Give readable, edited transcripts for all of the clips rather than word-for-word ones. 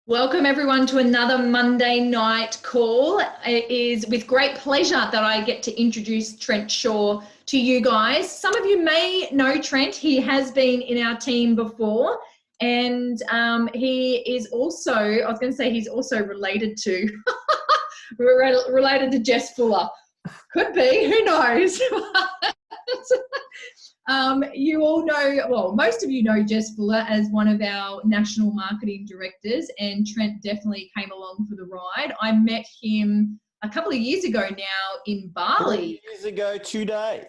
Welcome everyone to another Monday night call. It is with great pleasure that I get to introduce Trent Shaw to you guys. Some of you may know Trent. He has been in our team before, and he is also, I was going to say he's also related to, related to Jess Fuller. Could be, who knows? You all know, well, most of you know Jess Fuller as one of our national marketing directors, and Trent definitely came along for the ride. I met him a couple of years ago now in Bali. 3 years ago today.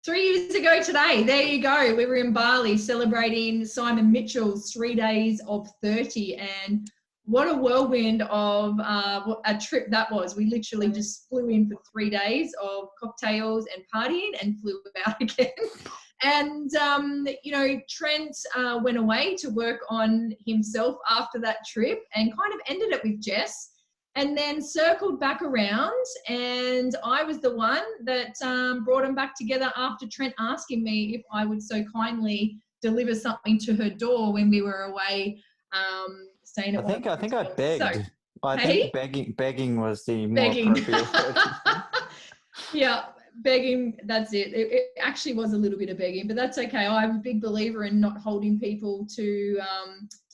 3 years ago today. There you go. We were in Bali celebrating Simon Mitchell's 3 days of 30, and what a whirlwind of a trip that was. We literally just flew in for 3 days of cocktails and partying and flew out again. And, Trent went away to work on himself after that trip and kind of ended it with Jess, and then circled back around. And I was the one that brought them back together after Trent asking me if I would so kindly deliver something to her door when we were away staying at I think I begged. So, I think begging was the more appropriate word. Yeah, begging, that's it. It actually was a little bit of begging, but that's okay. I'm a big believer in not holding people to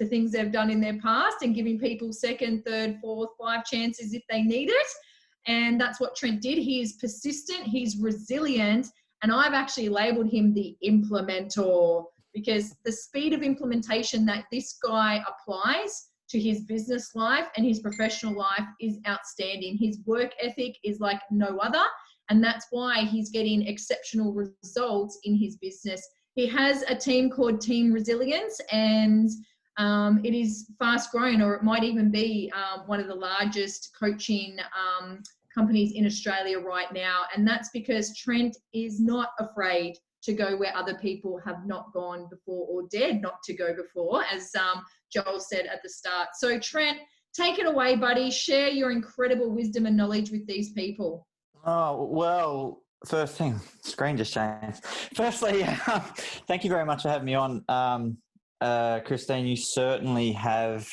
things they've done in their past, and giving people second, third, fourth, 5 chances if they need it. And that's what Trent did. He is persistent, he's resilient, and I've actually labeled him the implementer, because the speed of implementation that this guy applies to his business life and his professional life is outstanding. His work ethic is like no other, and that's why he's getting exceptional results in his business. He has a team called Team Resilience, and it is fast growing, or it might even be one of the largest coaching companies in Australia right now. And that's because Trent is not afraid to go where other people have not gone before, or dared not to go before, as Joel said at the start. So Trent, take it away, buddy. Share your incredible wisdom and knowledge with these people. Oh, well, first thing, screen just changed. Firstly, thank you very much for having me on. Christine, you certainly have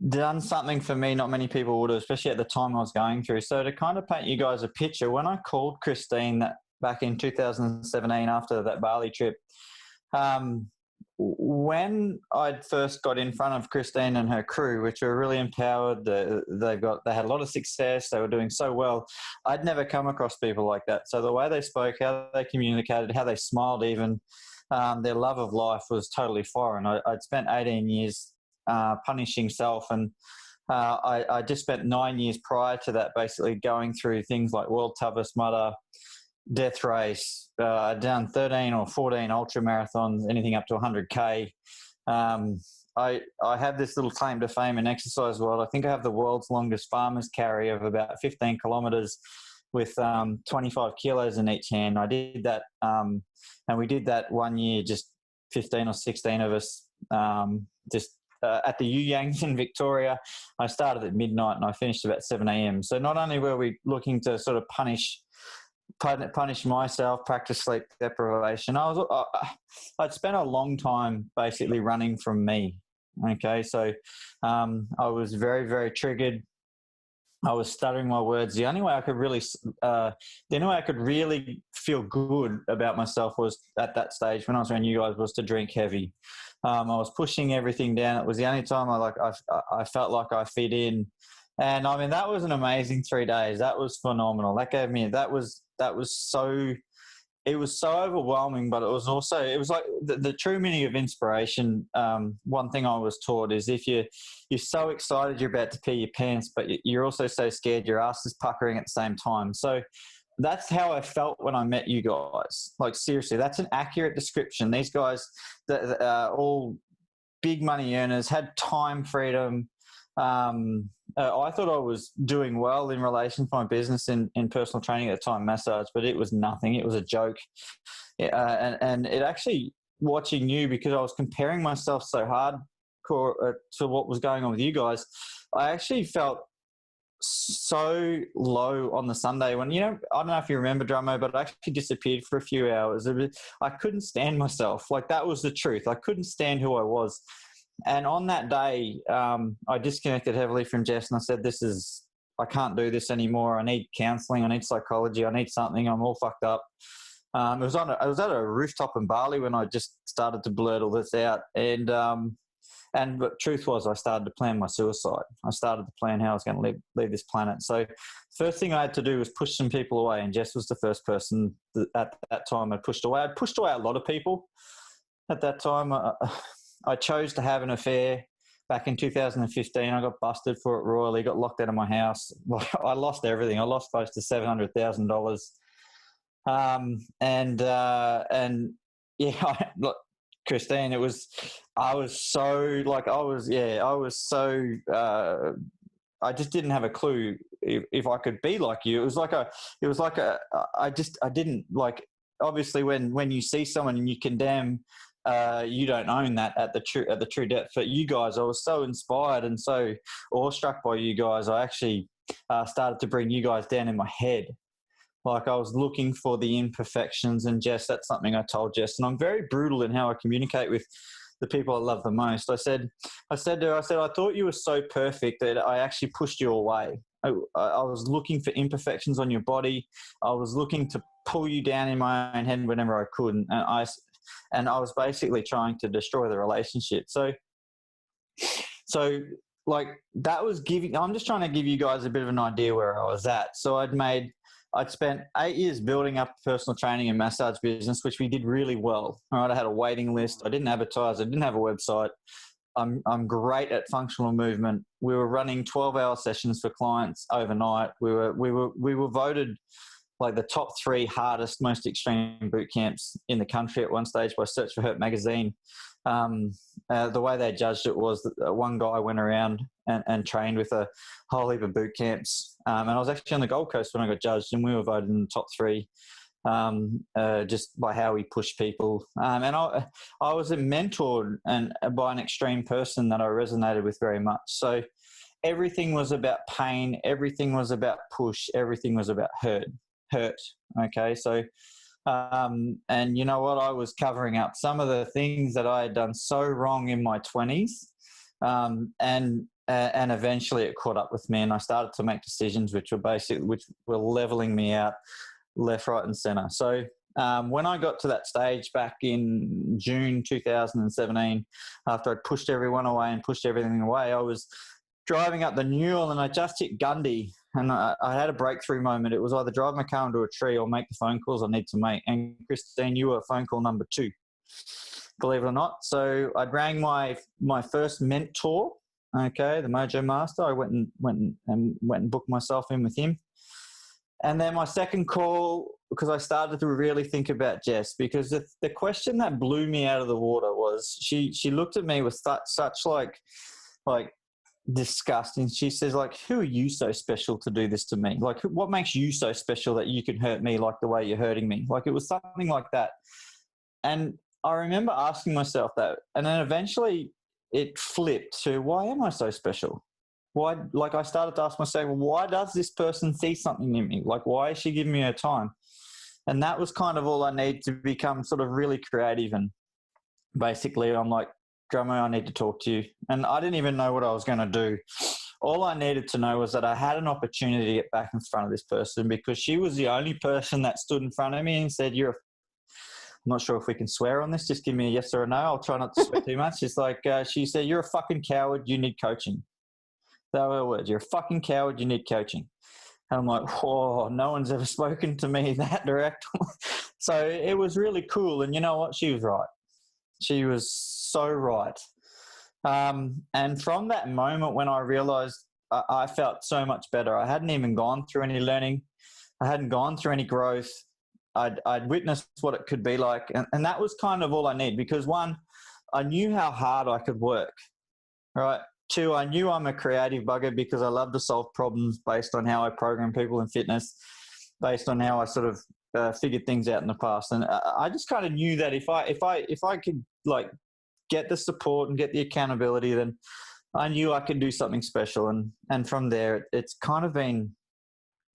done something for me not many people would have, especially at the time I was going through. So to kind of paint you guys a picture, when I called Christine back in 2017 after that Bali trip, when I'd first got in front of Christine and her crew, which were really empowered, they had a lot of success, they were doing so well, I'd never come across people like that. So the way they spoke, how they communicated, how they smiled even, their love of life was totally foreign. I'd spent 18 years punishing self, and I just spent 9 years prior to that basically going through things like World Toughest Mudder, death race, done 13 or 14 ultra marathons, anything up to 100K. I have this little claim to fame in exercise world. I think I have the world's longest farmer's carry of about 15 kilometers with 25 kilos in each hand. I did that, and we did that 1 year, just 15 or 16 of us, at the Yangs in Victoria. I started at midnight and I finished about 7 a.m. So not only were we looking to sort of punish myself, practice sleep deprivation, I'd spent a long time basically running from me. Okay, so I was very, very triggered. I was stuttering my words. The only way I could really feel good about myself was at that stage when I was around you guys, was to drink heavy. I was pushing everything down. It was the only time I felt like I fit in. And I mean, that was an amazing 3 days. That was phenomenal. It was so overwhelming, but it was like the true meaning of inspiration. One thing I was taught is if you're so excited you're about to pee your pants, but you're also so scared your ass is puckering at the same time. So that's how I felt when I met you guys. Like, seriously, that's an accurate description. These guys, all big money earners, had time freedom. I thought I was doing well in relation to my business in personal training at the time, massage, but it was nothing. It was a joke. And it actually, watching you, because I was comparing myself so hardcore to what was going on with you guys, I actually felt so low on the Sunday when, I don't know if you remember, Drummo, but I actually disappeared for a few hours. I couldn't stand myself. Like, that was the truth. I couldn't stand who I was. on that day, I disconnected heavily from Jess, and I said, I can't do this anymore. I need counselling. I need psychology. I need something. I'm all fucked up. I was at a rooftop in Bali when I just started to blurt all this out. But truth was, I started to plan my suicide. I started to plan how I was going to leave this planet. So first thing I had to do was push some people away, and Jess was the first person at that time I pushed away. I'd pushed away a lot of people at that time. I chose to have an affair back in 2015. I got busted for it royally, got locked out of my house. I lost everything. I lost close to $700,000. Look, Christine, I just didn't have a clue if I could be like you. I didn't like, obviously when you see someone and you condemn, you don't own that at the true depth. But you guys, I was so inspired and so awestruck by you guys. I actually started to bring you guys down in my head. Like, I was looking for the imperfections, and Jess, that's something I told Jess. And I'm very brutal in how I communicate with the people I love the most. I said to her, I thought you were so perfect that I actually pushed you away. I was looking for imperfections on your body. I was looking to pull you down in my own head whenever I could. And I was basically trying to destroy the relationship. So like, that was I'm just trying to give you guys a bit of an idea where I was at. So I'd spent 8 years building up a personal training and massage business, which we did really well. All right, I had a waiting list. I didn't advertise. I didn't have a website. I'm great at functional movement. We were running 12-hour sessions for clients overnight. We were voted like the top 3 hardest, most extreme boot camps in the country at one stage by Search for Hurt magazine. The way they judged it was that one guy went around and trained with a whole heap of boot camps. And I was actually on the Gold Coast when I got judged, and we were voted in the top 3 just by how we push people. And I was mentored by an extreme person that I resonated with very much. So everything was about pain. Everything was about push. Everything was about hurt. Okay. So, and you know what? I was covering up some of the things that I had done so wrong in my 20s. And eventually it caught up with me, and I started to make decisions which were leveling me out left, right, and center. So when I got to that stage back in June 2017, after I'd pushed everyone away and pushed everything away, I was driving up the Neuro, and I just hit Gundy, and I had a breakthrough moment. It was either drive my car into a tree or make the phone calls I need to make. And Christine, you were phone call number 2, believe it or not. So I rang my first mentor, okay, the Mojo Master. I went and booked myself in with him. And then my second call, because I started to really think about Jess, because the question that blew me out of the water was she looked at me with such like disgust, and she says, like, who are you so special to do this to me? Like, what makes you so special that you can hurt me like the way you're hurting me? Like, it was something like that. And I remember asking myself that, and then eventually it flipped to, why am I so special? Why? Like, I started to ask myself, well, why does this person see something in me? Like, why is she giving me her time? And that was kind of all I need to become sort of really creative. And basically I'm like, Drummer, I need to talk to you. And I didn't even know what I was going to do. All I needed to know was that I had an opportunity to get back in front of this person, because she was the only person that stood in front of me and said, I'm not sure if we can swear on this. Just give me a yes or a no. I'll try not to swear too much. It's like, she said, you're a fucking coward. You need coaching. That were her words. You're a fucking coward. You need coaching. And I'm like, oh, no one's ever spoken to me that direct. So it was really cool. And you know what? She was right. She was so right. And from that moment when I realized, I felt so much better. I hadn't even gone through any learning. I hadn't gone through any growth. I'd witnessed what it could be like. And that was kind of all I need, because 1, I knew how hard I could work, right? 2, I knew I'm a creative bugger because I love to solve problems based on how I program people in fitness, based on how I sort of figured things out in the past. And I just kind of knew that if I could like get the support and get the accountability, then I knew I could do something special. And from there, it's kind of been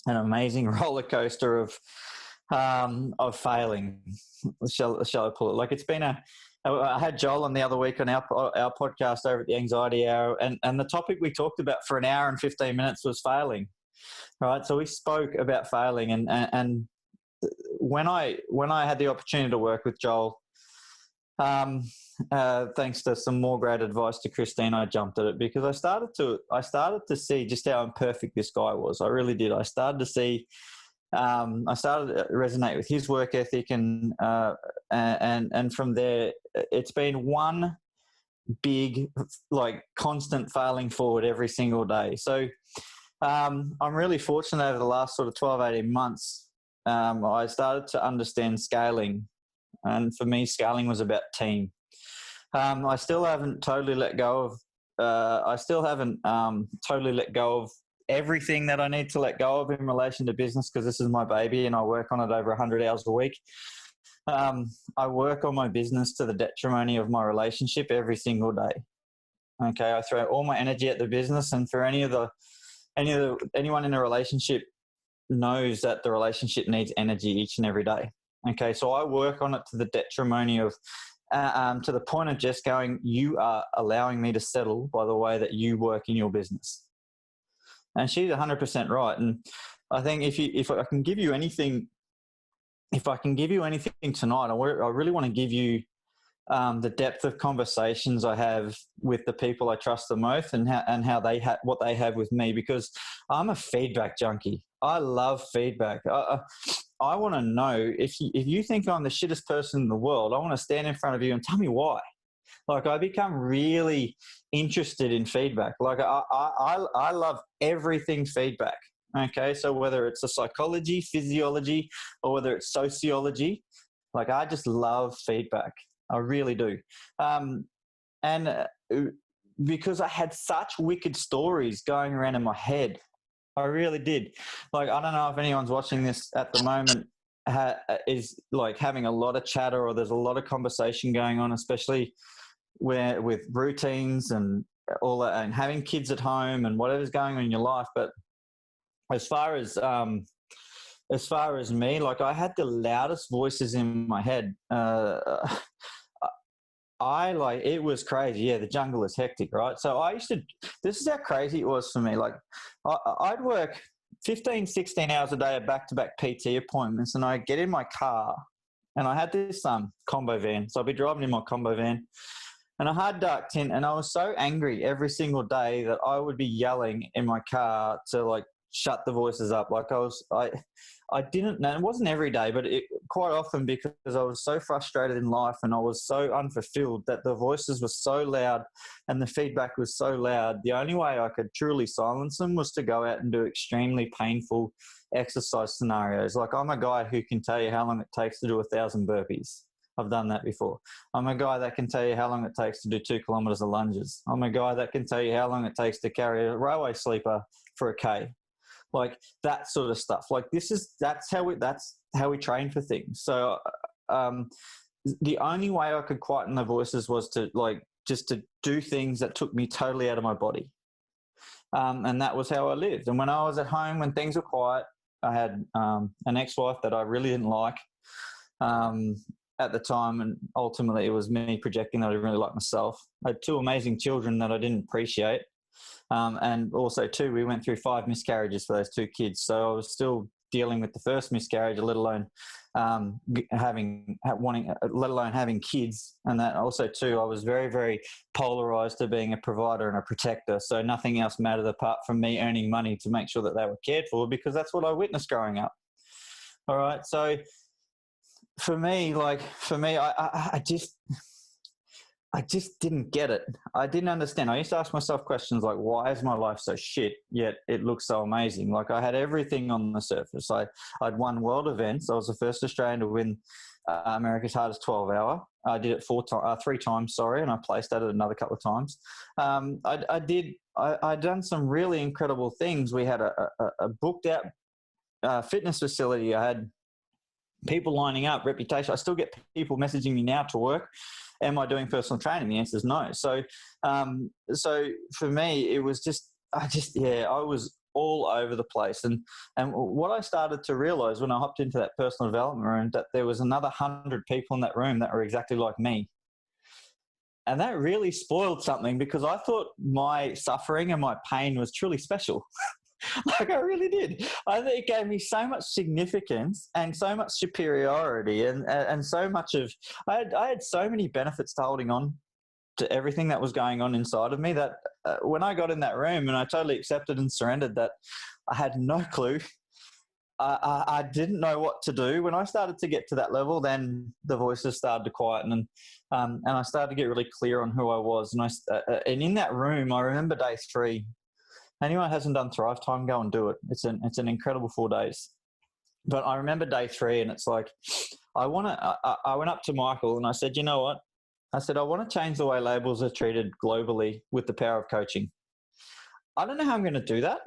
an amazing roller coaster of failing, shall I pull it? Like, it's been I had Joel on the other week on our podcast over at the Anxiety Hour, and the topic we talked about for an hour and 15 minutes was failing. Right, so we spoke about failing, and when I had the opportunity to work with Joel, thanks to some more great advice to Christine, I jumped at it because I started to see just how imperfect this guy was. I really did. I started to see. I started to resonate with his work ethic, and from there, it's been one big, like, constant failing forward every single day. So I'm really fortunate over the last sort of 12, 18 months. I started to understand scaling, and for me, scaling was about team. I still haven't totally let go of. Totally let go of everything that I need to let go of in relation to business, because this is my baby and I work on it over 100 hours a week. I work on my business to the detriment of my relationship every single day. Okay, I throw all my energy at the business, and for anyone in a relationship knows that the relationship needs energy each and every day. Okay, so I work on it to the detriment of, to the point of just going, you are allowing me to settle by the way that you work in your business. And she's 100% right. And I think if I can give you anything, tonight, I really want to give you the depth of conversations I have with the people I trust the most, and how they what they have with me, because I'm a feedback junkie. I love feedback. I want to know if you think I'm the shittest person in the world, I want to stand in front of you and tell me why. Like, I become really interested in feedback. Like, I love everything feedback. Okay, so whether it's a psychology, physiology, or whether it's sociology, like, I just love feedback. I really do. Because I had such wicked stories going around in my head. I really did. Like, I don't know if anyone's watching this at the moment is like having a lot of chatter, or there's a lot of conversation going on, especially with routines and all that, and having kids at home and whatever's going on in your life. But as far as me, like, I had the loudest voices in my head. It was crazy. Yeah, the jungle is hectic, right? So this is how crazy it was for me. Like, I'd work 15, 16 hours a day of back-to-back PT appointments, and I'd get in my car, and I had this combo van. So I'd be driving in my combo van, and I had dark tint, and I was so angry every single day that I would be yelling in my car to, like, shut the voices up. Like, I didn't know, it wasn't every day, but quite often, because I was so frustrated in life and I was so unfulfilled that the voices were so loud and the feedback was so loud. The only way I could truly silence them was to go out and do extremely painful exercise scenarios. Like, I'm a guy who can tell you how long it takes to do 1,000 burpees. I've done that before. I'm a guy that can tell you how long it takes to do 2 kilometers of lunges. I'm a guy that can tell you how long it takes to carry a railway sleeper for a K. Like, that sort of stuff. Like, that's how we train for things. So the only way I could quieten the voices was to, like, just to do things that took me totally out of my body. And that was how I lived. And when I was at home, when things were quiet, I had an ex-wife that I really didn't like at the time, and ultimately it was me projecting that I didn't really like myself. I had 2 amazing children that I didn't appreciate. And also, too, we went through 5 miscarriages for those 2 kids. So I was still dealing with the first miscarriage, let alone having kids. And that also, too, I was very, very polarized to being a provider and a protector. So nothing else mattered apart from me earning money to make sure that they were cared for, because that's what I witnessed growing up. All right. So for me, I just didn't get it. I didn't understand. I used to ask myself questions like, why is my life so shit, yet it looks so amazing? Like, I had everything on the surface. I'd won world events. I was the first Australian to win America's Hardest 12-hour. I did it 3 times, and I placed at it another couple of times. I'd done some really incredible things. We had a booked out fitness facility. I had people lining up, reputation. I still get people messaging me now to work. Am I doing personal training? The answer is no. So for me, it was I was all over the place. And what I started to realize when I hopped into that personal development room, that there was another 100 people in that room that were exactly like me. And that really spoiled something, because I thought my suffering and my pain was truly special. Like, I really did. I think it gave me so much significance and so much superiority, and so much of, I had so many benefits to holding on to everything that was going on inside of me, that when I got in that room and I totally accepted and surrendered that I had no clue, I didn't know what to do. When I started to get to that level, then the voices started to quieten, and I started to get really clear on who I was. And in that room, I remember day 3. Anyone who hasn't done Thrive Time, go and do it. It's an incredible 4 days. But I remember day 3, and it's like, I went up to Michael and I said, you know what? I said, I want to change the way labels are treated globally with the power of coaching. I don't know how I'm going to do that.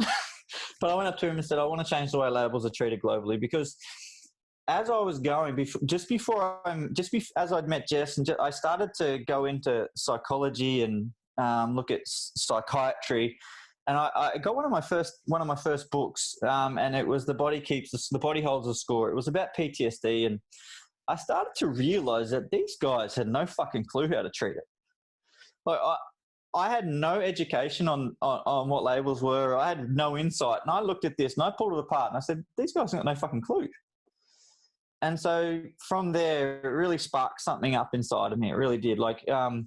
But I went up to him and said, I want to change the way labels are treated globally, because as I was going, as I'd met Jess, and I started to go into psychology and look at psychiatry, and I got one of my first books, and it was The Body Holds the Score. It was about PTSD, and I started to realize that these guys had no fucking clue how to treat it. Like, I had no education on what labels were. I had no insight. And I looked at this and I pulled it apart and I said, these guys got no fucking clue. And so from there, it really sparked something up inside of me. It really did. Like, and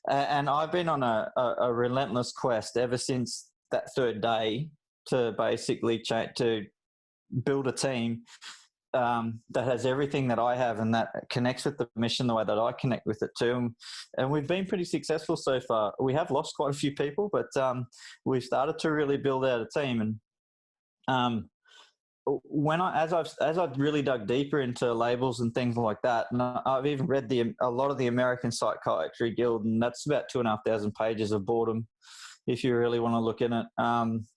I've been on a relentless quest ever since that 3rd day to basically to build a team that has everything that I have and that connects with the mission the way that I connect with it too. And we've been pretty successful so far. We have lost quite a few people, but we've started to really build out a team. And as I've really dug deeper into labels and things like that, and I've even read a lot of the American Psychiatry Guild, and that's about 2,500 pages of boredom, if you really want to look in it.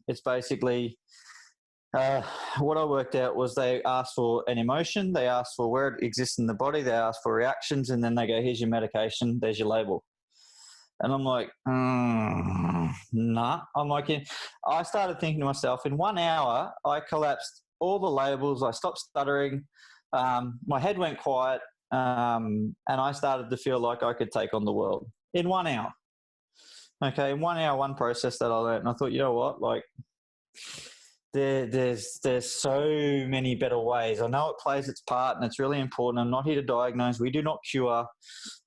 It's basically, what I worked out was they asked for an emotion, they asked for where it exists in the body, they asked for reactions, and then they go, here's your medication, there's your label. And I'm like, nah. I'm like, I started thinking to myself, in 1 hour, I collapsed all the labels, I stopped stuttering, my head went quiet, and I started to feel like I could take on the world in 1 hour. Okay, in 1 hour, one process that I learned, and I thought, you know what, like, there's so many better ways. I know it plays its part and it's really important. I'm not here to diagnose. We do not cure.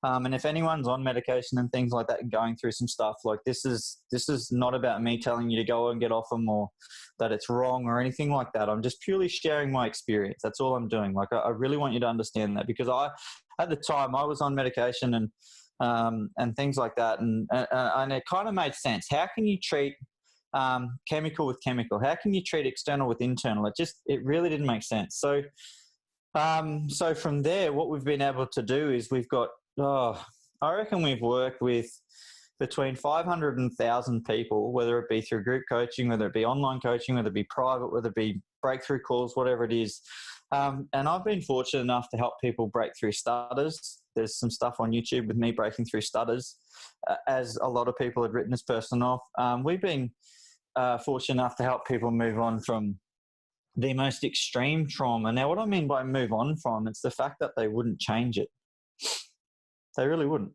And if anyone's on medication and things like that and going through some stuff, like, this is not about me telling you to go and get off them or that it's wrong or anything like that. I'm just purely sharing my experience. That's all I'm doing. Like, I really want you to understand that, because at the time I was on medication and things like that. And it kind of made sense. How can you treat chemical with chemical? How can you treat external with internal? It really didn't make sense. So from there, what we've been able to do is we've got, I reckon we've worked with between 500 and 1,000 people, whether it be through group coaching, whether it be online coaching, whether it be private, whether it be breakthrough calls, whatever it is. And I've been fortunate enough to help people break through stutters. There's some stuff on YouTube with me breaking through stutters, as a lot of people have written this person off. We've been fortunate enough to help people move on from the most extreme trauma. Now, what I mean by move on from, it's the fact that they wouldn't change it. They really wouldn't.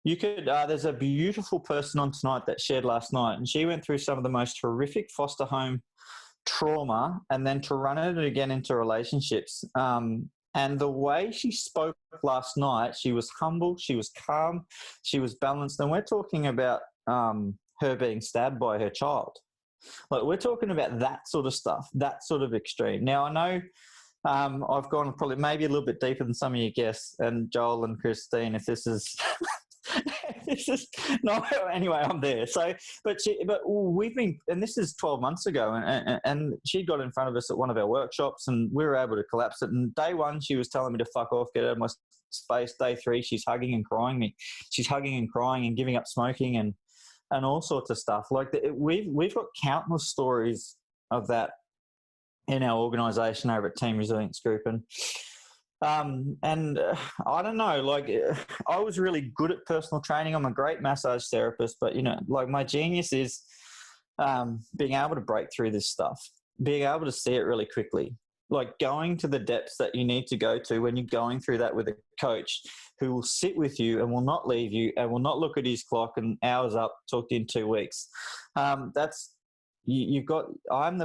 You could, there's a beautiful person on tonight that shared last night, and she went through some of the most horrific foster home trauma, and then to run it again into relationships. And the way she spoke last night, she was humble, she was calm, she was balanced. And we're talking about her being stabbed by her child. Like, we're talking about that sort of stuff, that sort of extreme. Now, I know I've gone probably maybe a little bit deeper than some of your guests, and Joel and Christine, if this is this is no, anyway, I'm there. So, but we've been, and this is 12 months ago, and she got in front of us at one of our workshops, and we were able to collapse it. And day 1, she was telling me to fuck off, get out of my space. Day 3, she's hugging and crying me. She's hugging and crying and giving up smoking and all sorts of stuff. Like, we've got countless stories of that in our organisation over at Team Resilience Group. And I don't know, like, I was really good at personal training. I'm a great massage therapist, but, you know, like, my genius is being able to break through this stuff, being able to see it really quickly. like going to the depths that you need to go to when you're going through that with a coach who will sit with you and will not leave you and will not look at his clock and hours up, talked in 2 weeks. I'm the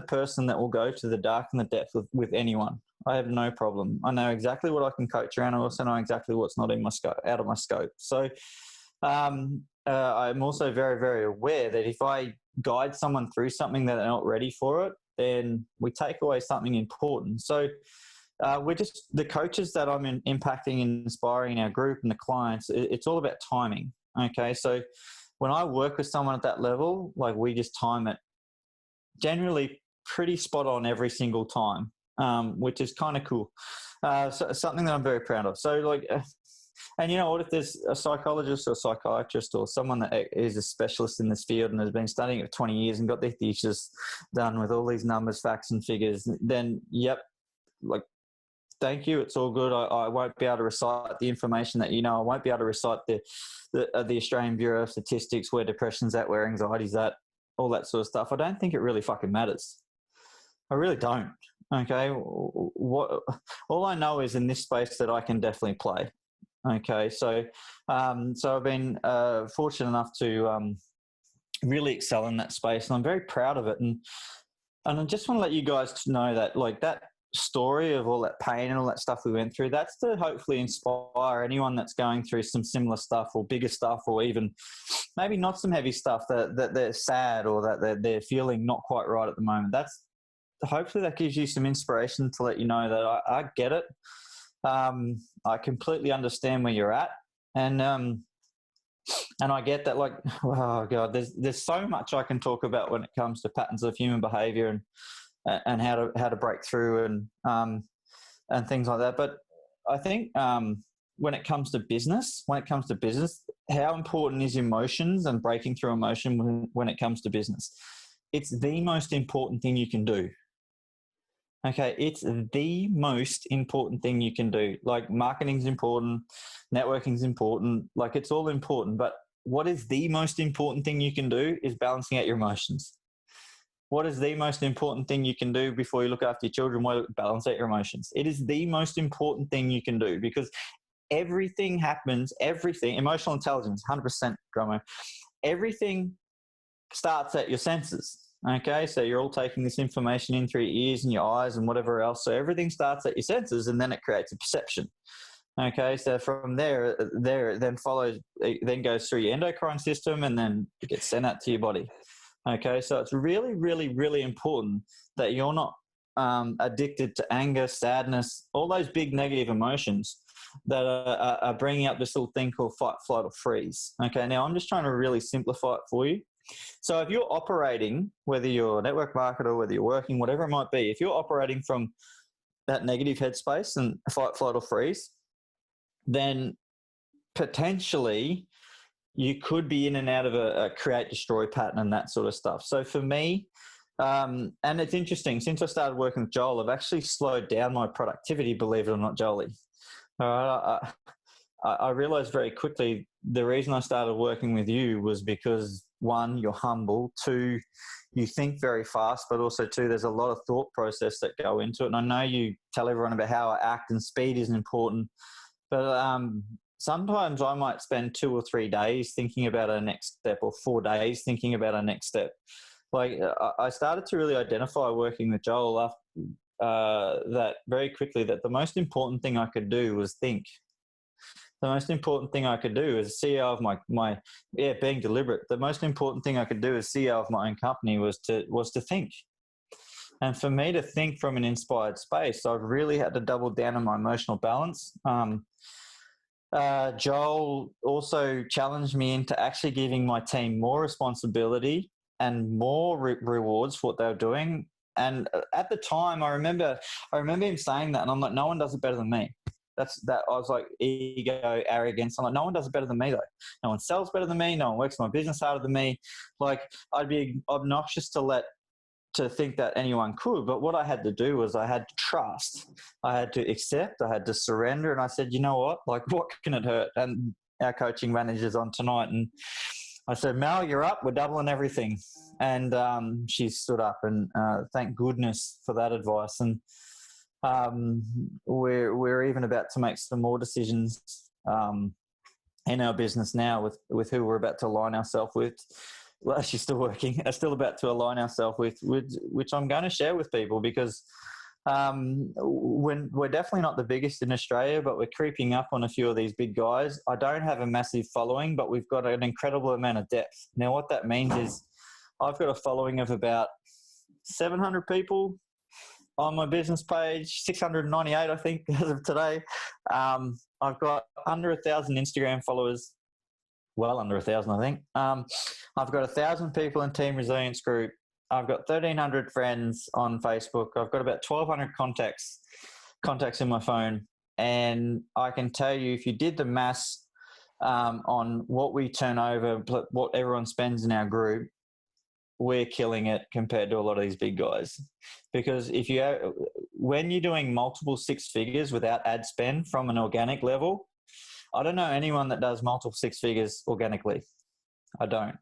person that will go to the dark and the depth with anyone. I have no problem. I know exactly what I can coach around. I also know exactly what's not in my scope, out of my scope. So I'm also very, very aware that if I guide someone through something that they're not ready for it, then we take away something important. So we're just the coaches that I'm impacting and inspiring in our group and the clients. It's all about timing. Okay, so when I work with someone at that level, like we just time it generally pretty spot on every single time, which is kind of cool. So something that I'm very proud of. So like. And you know what, if there's a psychologist or a psychiatrist or someone that is a specialist in this field and has been studying it for 20 years and got their thesis done with all these numbers, facts and figures, then yep, like, thank you, it's all good. I won't be able to recite the information that you know. I won't be able to recite the Australian Bureau of Statistics, where depression's at, where anxiety's at, all that sort of stuff. I don't think it really fucking matters. I really don't. Okay, all I know is in this space that I can definitely play. Okay, so I've been fortunate enough to really excel in that space, and I'm very proud of it. And I just want to let you guys know that, like, that story of all that pain and all that stuff we went through, that's to hopefully inspire anyone that's going through some similar stuff or bigger stuff, or even maybe not some heavy stuff, that they're sad or that they're feeling not quite right at the moment. That's hopefully that gives you some inspiration to let you know that I get it. I completely understand where you're at, and I get that. Like, oh god, there's so much I can talk about when it comes to patterns of human behaviour and how to break through and things like that. But I think when it comes to business, how important is emotions and breaking through emotion when it comes to business? It's the most important thing you can do. Okay, it's the most important thing you can do. Like, marketing's important, networking's important, like it's all important. But what is the most important thing you can do is balancing out your emotions. What is the most important thing you can do before you look after your children? Balance out your emotions. It is the most important thing you can do, because everything happens, emotional intelligence, 100%, Gromo. Everything starts at your senses. Okay, so you're all taking this information in through your ears and your eyes and whatever else. So everything starts at your senses, and then it creates a perception. Okay, so from there it then goes through your endocrine system, and then it gets sent out to your body. Okay, so it's really, really, really important that you're not addicted to anger, sadness, all those big negative emotions that are bringing up this little thing called fight, flight, or freeze. Okay, now I'm just trying to really simplify it for you. So if you're operating, whether you're a network marketer, whether you're working, whatever it might be, if you're operating from that negative headspace and fight, flight, or freeze, then potentially you could be in and out of a create, destroy pattern and that sort of stuff. So for me, and it's interesting, since I started working with Joel, I've actually slowed down my productivity, believe it or not, Jolie. I realized very quickly the reason I started working with you was because, one, you're humble, two, you think very fast, but also two, there's a lot of thought process that go into it. And I know you tell everyone about how I act and speed is important, but sometimes I might spend 2 or 3 days thinking about our next step, or 4 days thinking about our next step. Like, I started to really identify working with Joel after that very quickly, that the most important thing I could do was think. The most important thing I could do as CEO of being deliberate. The most important thing I could do as CEO of my own company was to think. And for me to think from an inspired space, I've really had to double down on my emotional balance. Joel also challenged me into actually giving my team more responsibility and more rewards for what they were doing. And at the time, I remember him saying that, and I'm like, no one does it better than me. I was like, ego, arrogance. I'm like, no one does it better than me, though. No one sells better than me. No one works my business harder than me. Like, I'd be obnoxious to think that anyone could. But what I had to do was I had to trust. I had to accept. I had to surrender. And I said, you know what? Like, what can it hurt? And our coaching manager's on tonight. And I said, Mel, you're up. We're doubling everything. And she stood up, and thank goodness for that advice. And we're even about to make some more decisions in our business now with who we're about to align ourselves with. Well, she's still working. Still about to align ourselves with which I'm going to share with people, because when we're definitely not the biggest in Australia, but we're creeping up on a few of these big guys. I don't have a massive following, but we've got an incredible amount of depth. Now, what that means is I've got a following of about 700 people on my business page, 698, I think, as of today. I've got under 1,000 Instagram followers, well under 1,000, I think. I've got 1,000 people in Team Resilience Group. I've got 1,300 friends on Facebook. I've got about 1,200 contacts in my phone. And I can tell you, if you did the maths on what we turn over, what everyone spends in our group, we're killing it compared to a lot of these big guys. Because when you're doing multiple six figures without ad spend from an organic level, I don't know anyone that does multiple six figures organically. I don't.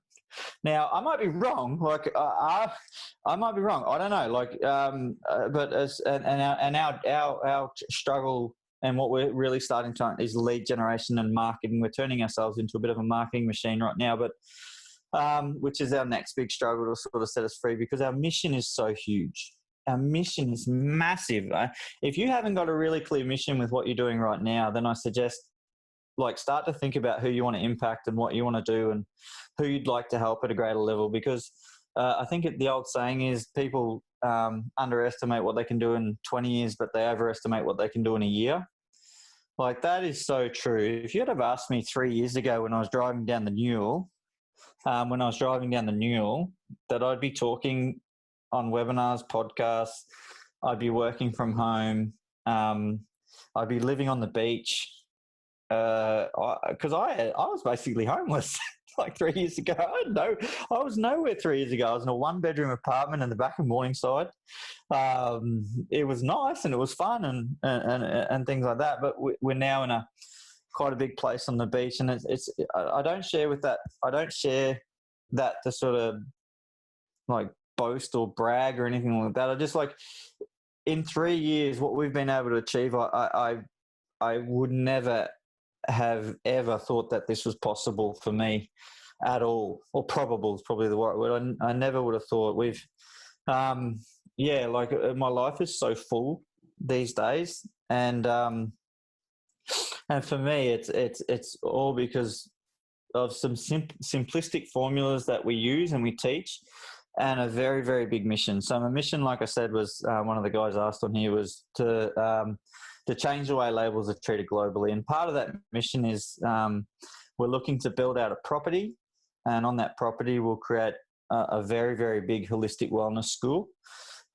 Now, I might be wrong. Like, I might be wrong. I don't know. But our struggle and what we're really starting to is lead generation and marketing. We're turning ourselves into a bit of a marketing machine right now, but which is our next big struggle to sort of set us free, because our mission is so huge. Our mission is massive. If you haven't got a really clear mission with what you're doing right now, then I suggest start to think about who you want to impact and what you want to do and who you'd like to help at a greater level. Because I think the old saying is people underestimate what they can do in 20 years, but they overestimate what they can do in a year. Like, that is so true. If you had have asked me 3 years ago when I was driving down the Neuro, that I'd be talking on webinars, podcasts, I'd be working from home, I'd be living on the beach, because I was basically homeless like 3 years ago. I was nowhere 3 years ago. I was in a 1-bedroom apartment in the back of Morningside. It was nice and it was fun and things like that. But we're now in quite a big place on the beach, and I don't share that to sort of boast or brag or anything like that. I just in 3 years what we've been able to achieve. I would never have ever thought that this was possible for me at all, or probable is probably the right word. I never would have thought. My life is so full these days, and for me it's all because of some simplistic formulas that we use and we teach, and a very, very big mission. So my mission, like I said, was one of the guys asked on here, was to change the way labels are treated globally. And part of that mission is we're looking to build out a property, and on that property we'll create a very, very big holistic wellness school.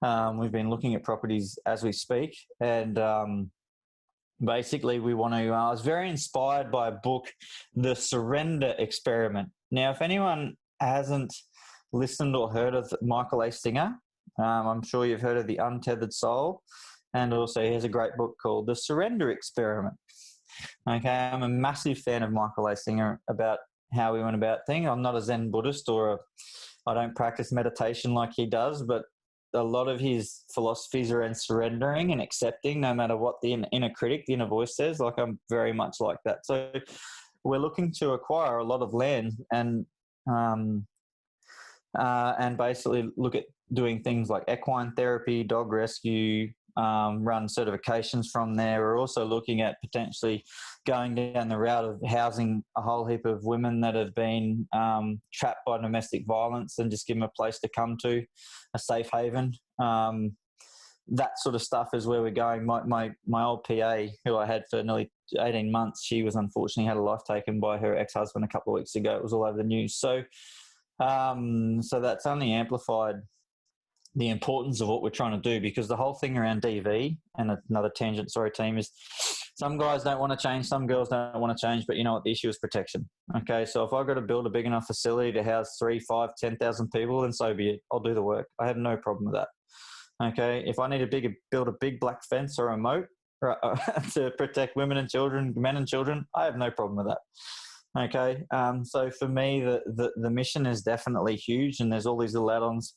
We've been looking at properties as we speak, and basically we want to, I was very inspired by a book, The Surrender Experiment. Now, if anyone hasn't listened or heard of Michael A. Singer, I'm sure you've heard of The Untethered Soul. And also he has a great book called The Surrender Experiment. Okay, I'm a massive fan of Michael A. Singer about how he went about things. I'm not a Zen Buddhist I don't practice meditation like he does, but a lot of his philosophies are in surrendering and accepting no matter what the inner critic, the inner voice says. I'm very much like that. So we're looking to acquire a lot of land and basically look at doing things like equine therapy, dog rescue, run certifications from there. We're also looking at potentially going down the route of housing a whole heap of women that have been trapped by domestic violence, and just give them a place to come to, a safe haven. That sort of stuff is where we're going. My old PA, who I had for nearly 18 months, she was unfortunately had her life taken by her ex-husband a couple of weeks ago. It was all over the news. So that's only amplified the importance of what we're trying to do, because the whole thing around DV, and another tangent, sorry team, is some guys don't want to change, some girls don't want to change, but you know what, the issue is protection. Okay, so if I've got to build a big enough facility to house 3, 5, 10,000 people, then so be it. I'll do the work. I have no problem with that. Okay, if I need to build a big black fence or a moat to protect women and children, men and children, I have no problem with that. Okay, so for me, the mission is definitely huge, and there's all these little add-ons.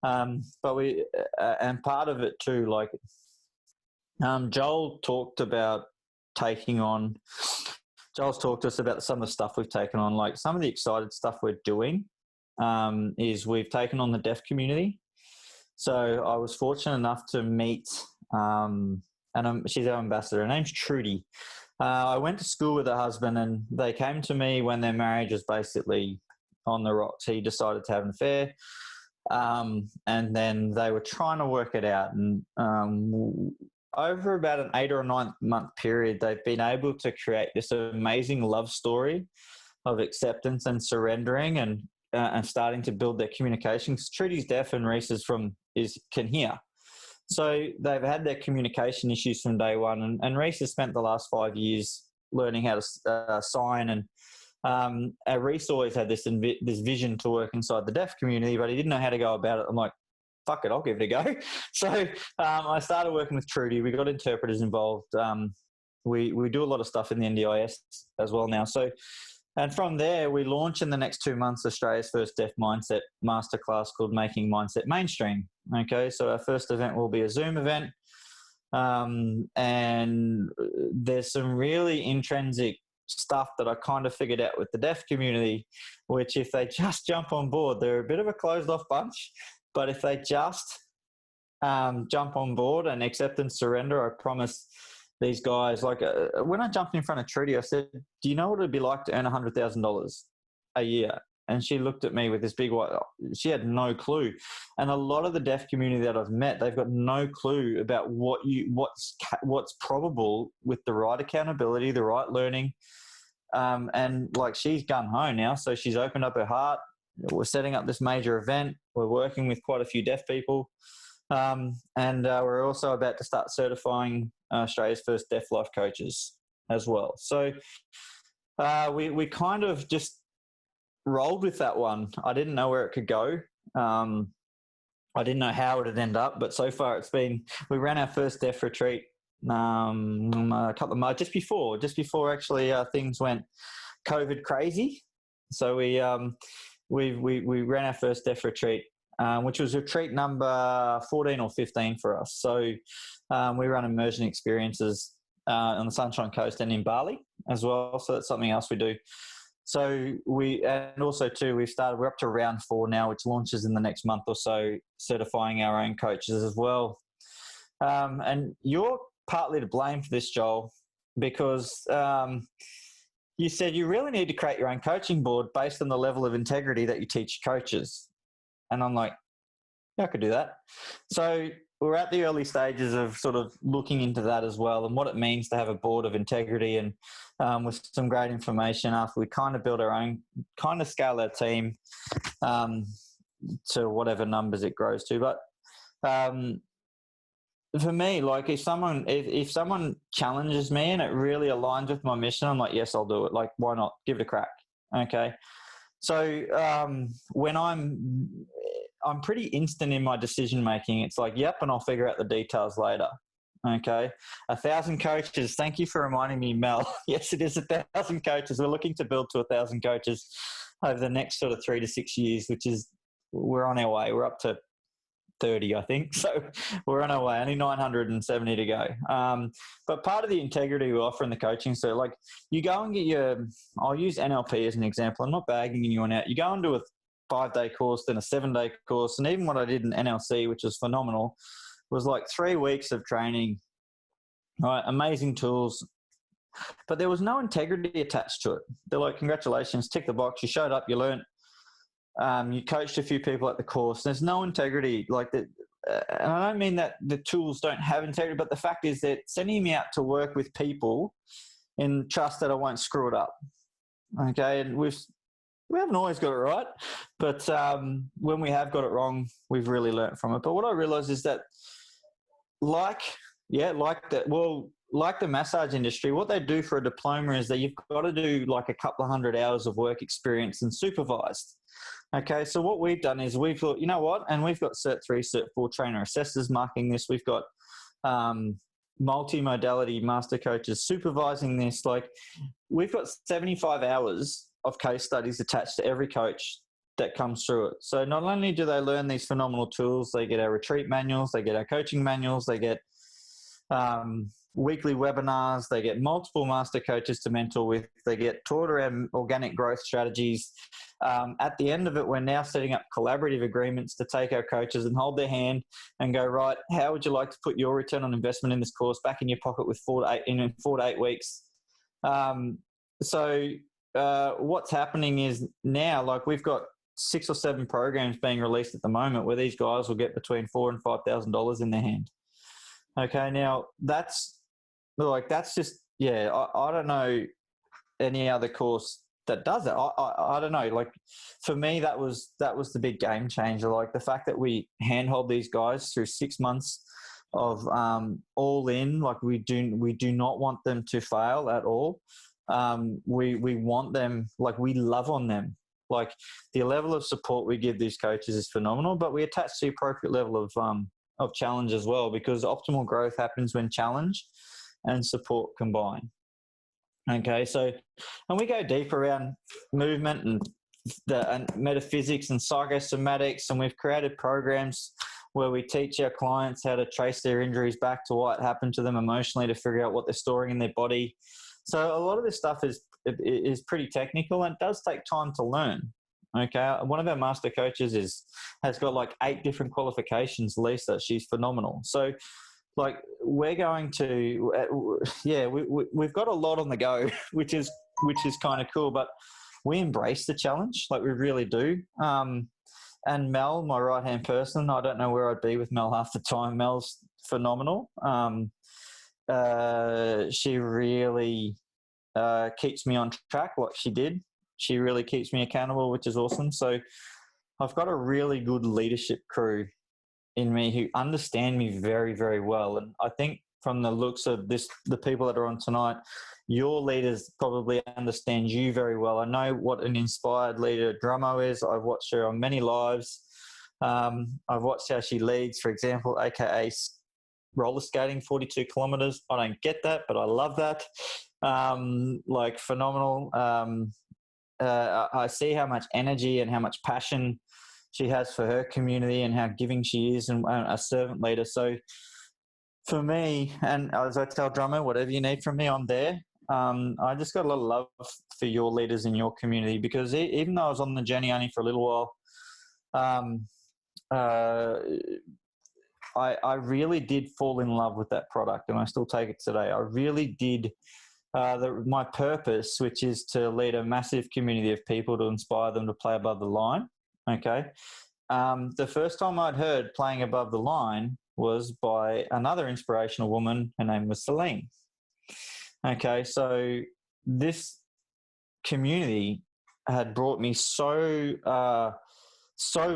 But and part of it too, Joel talked about taking on. Joel's talked to us about some of the stuff we've taken on. Like some of the excited stuff we're doing is we've taken on the deaf community. So I was fortunate enough to meet, she's our ambassador. Her name's Trudy. I went to school with her husband, and they came to me when their marriage was basically on the rocks. He decided to have an affair, and then they were trying to work it out. And over about an 8 or 9 month period, they've been able to create this amazing love story of acceptance and surrendering, and starting to build their communication. Trudy's deaf and Reese can hear. So they've had their communication issues from day one, and Reese has spent the last 5 years learning how to sign. And Reese always had this vision to work inside the deaf community, but he didn't know how to go about it. I'm like, fuck it, I'll give it a go. So I started working with Trudy. We got interpreters involved. We do a lot of stuff in the NDIS as well now. And from there, we launch in the next 2 months Australia's first deaf mindset masterclass called Making Mindset Mainstream. Okay, so our first event will be a Zoom event. And there's some really intrinsic stuff that I kind of figured out with the deaf community, which if they just jump on board, they're a bit of a closed off bunch. But if they just jump on board and accept and surrender, I promise these guys, like when I jumped in front of Trudy, I said, do you know what it'd be like to earn $100,000 a year? And she looked at me with this big white, she had no clue. And a lot of the deaf community that I've met, they've got no clue about what's probable with the right accountability, the right learning. And like she's gung-ho now. So she's opened up her heart. We're setting up this major event. We're working with quite a few deaf people. And we're also about to start certifying Australia's first deaf life coaches as well. So we kind of just rolled with that one. I didn't know where it could go. I didn't know how it would end up, but so far we ran our first deaf retreat a couple of months just before actually things went COVID crazy. So we ran our first deaf retreat, which was retreat number 14 or 15 for us. So we run immersion experiences on the Sunshine Coast and in Bali as well. So that's something else we do. So we're up to round 4 now, which launches in the next month or so, certifying our own coaches as well. And you're partly to blame for this, Joel, because you said you really need to create your own coaching board based on the level of integrity that you teach coaches. And I'm like, yeah, I could do that. So we're at the early stages of sort of looking into that as well, and what it means to have a board of integrity, and with some great information after we kind of build our own, kind of scale our team to whatever numbers it grows to. But for me, like if someone challenges me and it really aligns with my mission, I'm like, yes, I'll do it. Like, why not? Give it a crack. Okay. So when I'm pretty instant in my decision making. It's like, yep, and I'll figure out the details later. Okay. 1,000 coaches. Thank you for reminding me, Mel. Yes, it is 1,000 coaches. We're looking to build to 1,000 coaches over the next sort of 3 to 6 years, which is, we're on our way. We're up to 30, I think. So we're on our way, only 970 to go. But part of the integrity we offer in the coaching, so like you go and get I'll use NLP as an example. I'm not bagging anyone out. You go and do a 5-day course, then a 7-day course. And even what I did in NLC, which was phenomenal, was like 3 weeks of training, right? Amazing tools, but there was no integrity attached to it. They're like, congratulations, tick the box. You showed up, you learned, you coached a few people at the course. There's no integrity like that. And I don't mean that the tools don't have integrity, but the fact is that sending me out to work with people in trust that I won't screw it up. Okay. And we haven't always got it right, but when we have got it wrong, we've really learned from it. But what I realized is that like the massage industry, what they do for a diploma is that you've got to do like a couple of 100 hours of work experience and supervised. Okay, so what we've done is we've thought, you know what, and we've got Cert 3, Cert 4 trainer assessors marking this. We've got multi-modality master coaches supervising this. Like we've got 75 hours of case studies attached to every coach that comes through it. So not only do they learn these phenomenal tools, they get our retreat manuals, they get our coaching manuals, they get weekly webinars. They get multiple master coaches to mentor with. They get taught around organic growth strategies. At the end of it, we're now setting up collaborative agreements to take our coaches and hold their hand and go, right, how would you like to put your return on investment in this course back in your pocket with 4 to 8 weeks? What's happening is now, like, we've got 6 or 7 programs being released at the moment where these guys will get between $4,000 and $5,000 in their hand. Okay, now that's just, I don't know any other course that does it. I don't know. Like, for me, that was the big game changer. Like, the fact that we handhold these guys through 6 months of all in. Like, we do not want them to fail at all. We want them, like, we love on them. Like, the level of support we give these coaches is phenomenal, but we attach the appropriate level of challenge as well, because optimal growth happens when challenge and support combine. Okay, so, and we go deep around movement and metaphysics and psychosomatics, and we've created programs where we teach our clients how to trace their injuries back to what happened to them emotionally to figure out what they're storing in their body. So a lot of this stuff is pretty technical and does take time to learn. Okay, one of our master coaches has got like 8 different qualifications. Lisa, she's phenomenal. So, like, we're going to, we've got a lot on the go, which is kind of cool. But we embrace the challenge, like, we really do. And Mel, my right-hand person, I don't know where I'd be with Mel half the time. Mel's phenomenal. She really keeps me on track, what she did. She really keeps me accountable, which is awesome. So I've got a really good leadership crew in me who understand me very, very well. And I think from the looks of the people that are on tonight, your leaders probably understand you very well. I know what an inspired leader Drummo is. I've watched her on many lives. I've watched how she leads, for example, aka roller skating 42 kilometers. I don't get that, but I love that. Like, phenomenal. I see how much energy and how much passion she has for her community and how giving she is, and a servant leader. So for me, and as I tell Drummer, whatever you need from me, I'm there. I just got a lot of love for your leaders in your community, because even though I was on the journey only for a little while, I really did fall in love with that product, and I still take it today. I really did. My purpose, which is to lead a massive community of people to inspire them to play above the line. Okay. The first time I'd heard playing above the line was by another inspirational woman. Her name was Celine. Okay. So this community had brought me so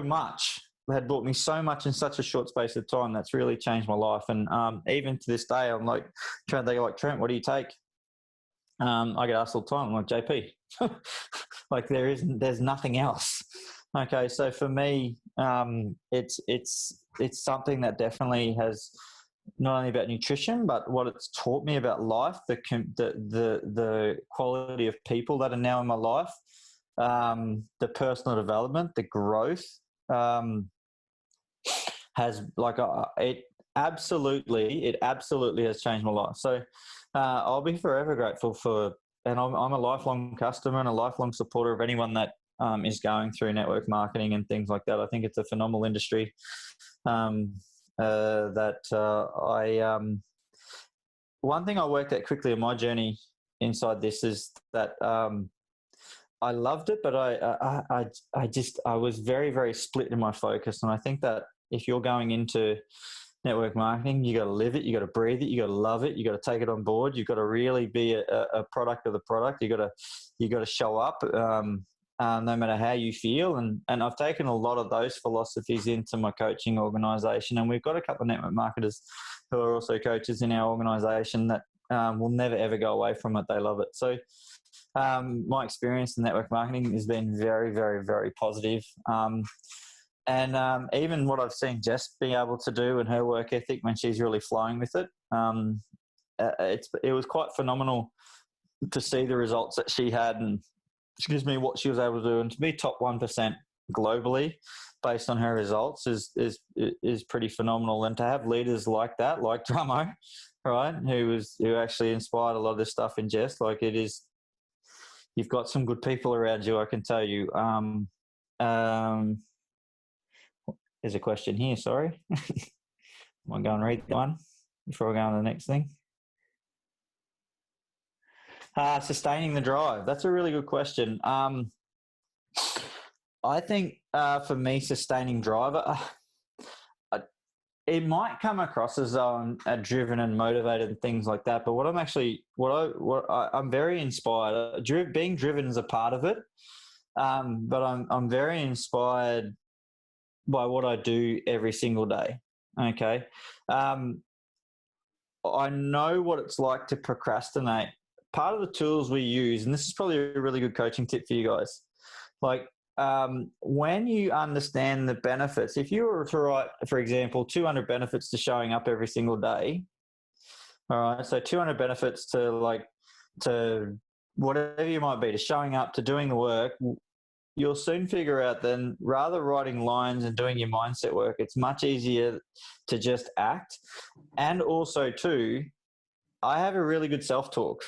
much. Had brought me so much in such a short space of time. That's really changed my life. And even to this day, I'm like, Trent, they go like, Trent, what do you take? I get asked all the time. I'm like, JP, like, there's nothing else. Okay, so for me, it's something that definitely has not only about nutrition, but what it's taught me about life, the quality of people that are now in my life, the personal development, the growth, has, like, it absolutely has changed my life. So I'll be forever grateful for, and I'm a lifelong customer and a lifelong supporter of anyone that is going through network marketing and things like that. I think it's a phenomenal industry. One thing I worked out quickly in my journey inside this is that I loved it, but I was very, very split in my focus. And I think that if you're going into network marketing, you got to live it, you got to breathe it, you got to love it, you got to take it on board, you got to really be a product of the product. You got to show up, no matter how you feel. And I've taken a lot of those philosophies into my coaching organization, and we've got a couple of network marketers who are also coaches in our organization that will never ever go away from it. They love it. So my experience in network marketing has been very, very, very positive. And even what I've seen Jess be able to do and her work ethic when she's really flowing with it, it was quite phenomenal to see the results that she had and, what she was able to do, and to be top 1% globally based on her results is pretty phenomenal. And to have leaders like that, like Drummo, right, who actually inspired a lot of this stuff in jest, like it is, you've got some good people around you, I can tell you. There's a question here, sorry. Am I going to read that one before I go on to the next thing? Sustaining the drive. That's a really good question. I think for me, sustaining drive, it might come across as I'm driven and motivated and things like that. But what I'm very inspired. Being driven is a part of it, but I'm very inspired by what I do every single day. Okay, I know what it's like to procrastinate. Part of the tools we use, and this is probably a really good coaching tip for you guys, like when you understand the benefits, if you were to write, for example, 200 benefits to showing up every single day, all right, so 200 benefits to whatever you might be, to showing up, to doing the work, you'll soon figure out then rather writing lines and doing your mindset work, it's much easier to just act. And also too, I have a really good self-talk.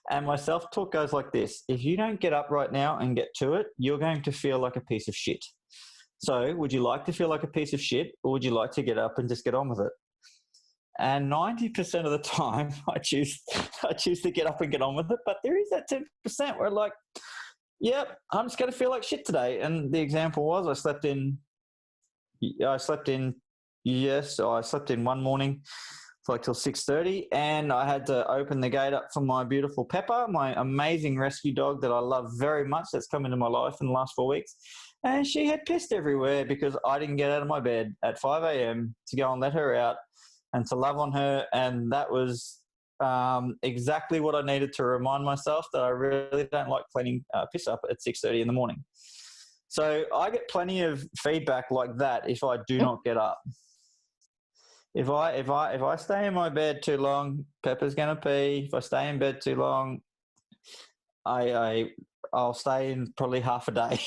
And my self-talk goes like this. If you don't get up right now and get to it, you're going to feel like a piece of shit. So would you like to feel like a piece of shit, or would you like to get up and just get on with it? And 90% of the time, I choose to get up and get on with it. But there is that 10% where like, yep, I'm just going to feel like shit today. And the example was I slept in one morning like till 6:30, and I had to open the gate up for my beautiful Pepper, my amazing rescue dog that I love very much, that's come into my life in the last 4 weeks. And she had pissed everywhere because I didn't get out of my bed at 5 a.m. to go and let her out and to love on her. And that was exactly what I needed to remind myself that I really don't like cleaning piss up at 6:30 in the morning. So I get plenty of feedback like that if I do not get up. If I stay in my bed too long, Pepper's gonna pee. If I stay in bed too long, I'll stay in probably half a day.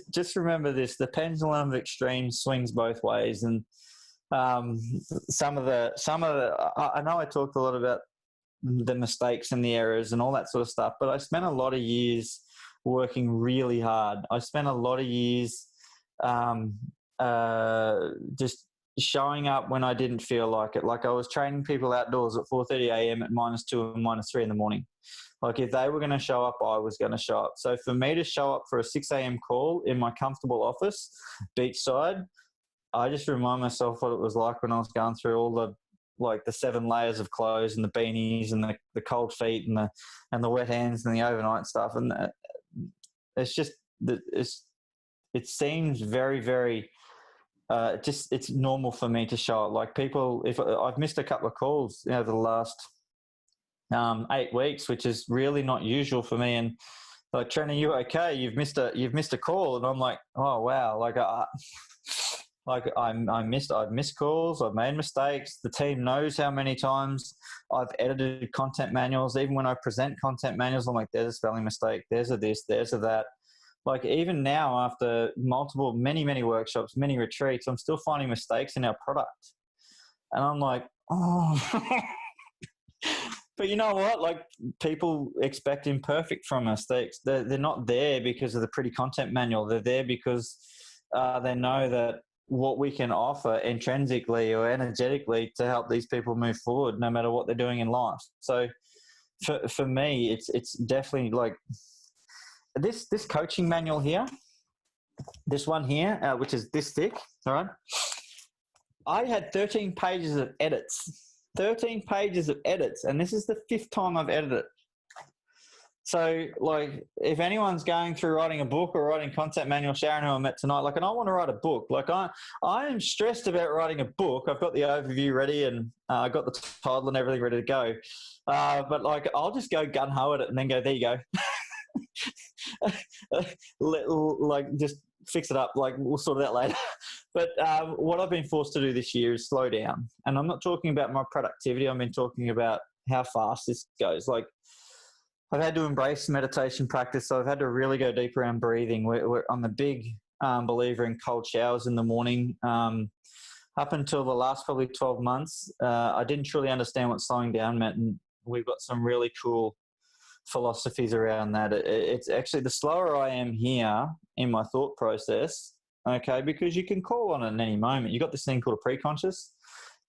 Just remember this: the pendulum of extreme swings both ways. And some of the I know I talked a lot about the mistakes and the errors and all that sort of stuff, but I spent a lot of years working really hard. I spent a lot of years just showing up when I didn't feel like it. Like I was training people outdoors at 4:30 a.m. at -2 and -3 in the morning. Like if they were going to show up, I was going to show up. So for me to show up for a 6 a.m. call in my comfortable office, beachside, I just remind myself what it was like when I was going through all the 7 layers of clothes and the beanies and the cold feet and the wet hands and the overnight stuff. And it's just, it seems very, very, it's normal for me to show up. Like people, if I've missed a couple of calls over the last 8 weeks, which is really not usual for me. And like, Trent, are you okay? You've missed a call. And I'm like, oh wow. I've missed calls. I've made mistakes. The team knows how many times I've edited content manuals. Even when I present content manuals, I'm like, there's a spelling mistake. There's a this, there's a that. Like even now, after many workshops, many retreats, I'm still finding mistakes in our product. And I'm like, oh. But you know what? Like people expect imperfect from us. They're not there because of the pretty content manual. They're there because they know that what we can offer intrinsically or energetically to help these people move forward, no matter what they're doing in life. So for me, it's definitely like this coaching manual here, this one here, which is this thick. All right. I had 13 pages of edits. 13 pages of edits, and this is the 5th time I've edited it. So, like, if anyone's going through writing a book or writing content manual, Sharon, who I met tonight, like, and I want to write a book. Like, I am stressed about writing a book. I've got the overview ready, and I got the title and everything ready to go. But like, I'll just go gun ho at it and then go, there you go. Like, just fix it up. Like, we'll sort it out later. But what I've been forced to do this year is slow down. And I'm not talking about my productivity. I've been talking about how fast this goes. Like, I've had to embrace meditation practice. So I've had to really go deep around breathing. I'm a big believer in cold showers in the morning. Up until the last probably 12 months, I didn't truly understand what slowing down meant. And we've got some really cool philosophies around that. It's actually, the slower I am here in my thought process, okay, because you can call on it at any moment. You've got this thing called a preconscious.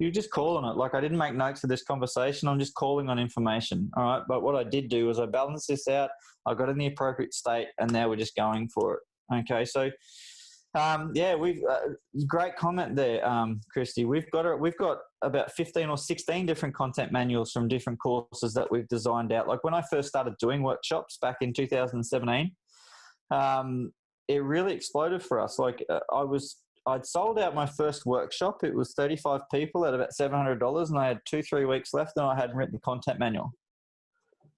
You just call on it. Like, I didn't make notes of this conversation. I'm just calling on information. All right. But what I did do was I balanced this out. I got in the appropriate state, and now we're just going for it. Okay. So, we've great comment there, Christy. We've got about 15 or 16 different content manuals from different courses that we've designed out. Like, when I first started doing workshops back in 2017, it really exploded for us. Like, I'd sold out my first workshop. It was 35 people at about $700, and I had 2-3 weeks left, and I hadn't written the content manual.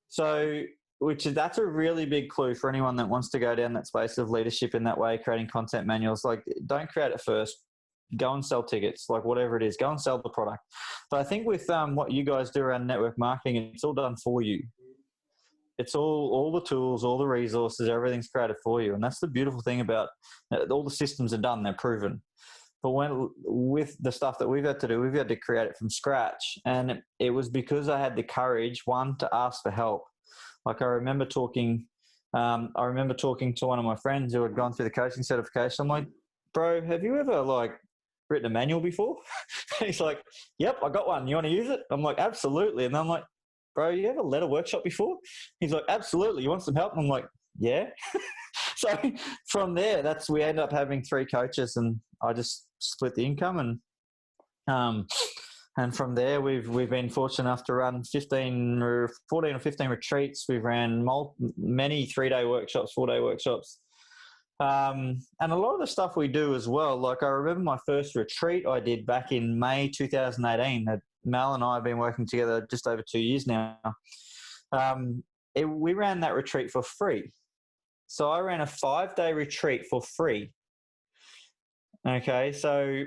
So, that's a really big clue for anyone that wants to go down that space of leadership in that way, creating content manuals. Like, don't create it first. Go and sell tickets, like whatever it is. Go and sell the product. But I think with what you guys do around network marketing, it's all done for you. It's all the tools, all the resources, everything's created for you. And that's the beautiful thing about all the systems are done, they're proven. But with the stuff that we've had to do, we've had to create it from scratch. And it was because I had the courage, one, to ask for help. Like, I remember talking to one of my friends who had gone through the coaching certification. I'm like, bro, have you ever written a manual before? He's like, yep, I got one. You want to use it? I'm like, absolutely. And I'm like, bro, you ever led a workshop before? He's like, absolutely. You want some help? And I'm like, yeah. So from there, we end up having 3 coaches, and I just split the income. And from there, we've been fortunate enough to run 14 or 15 retreats. We've ran many 3-day workshops, 4-day workshops. And a lot of the stuff we do as well, like, I remember my first retreat I did back in May 2018. Mel and I have been working together just over 2 years now. We ran that retreat for free. So I ran a 5-day retreat for free. Okay, so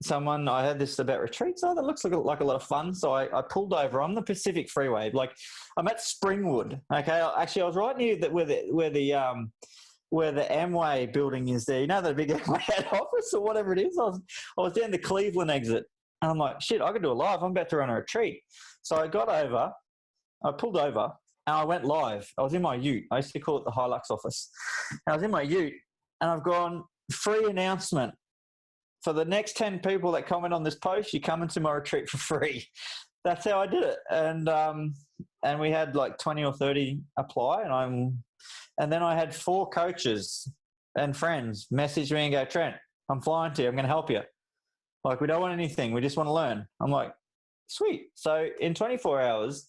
I had this about retreats. Oh, that looks like a lot of fun. So I pulled over on the Pacific Freeway. Like, I'm at Springwood. Okay, actually, I was right near where the Amway building is there. You know, the big Amway head office or whatever it is. I was down the Cleveland exit. And I'm like, shit, I could do a live. I'm about to run a retreat. So I pulled over, and I went live. I was in my ute. I used to call it the Hilux office. And I was in my ute, and I've gone, free announcement. For the next 10 people that comment on this post, you come into my retreat for free. That's how I did it. And we had like 20 or 30 apply. And then I had 4 coaches and friends message me and go, Trent, I'm flying to you. I'm going to help you. Like, we don't want anything. We just want to learn. I'm like, sweet. So in 24 hours,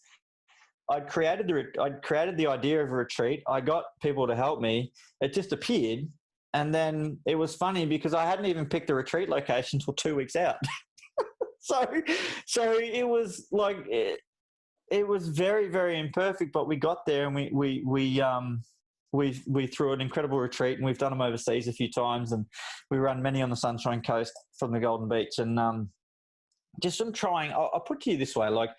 I'd created the idea of a retreat. I got people to help me. It just appeared. And then it was funny because I hadn't even picked the retreat location until 2 weeks out. So it was like, it was very, very imperfect, but we got there, and we threw an incredible retreat, and we've done them overseas a few times, and we run many on the Sunshine Coast from the Golden Beach. And just from trying, I'll put to you this way, like,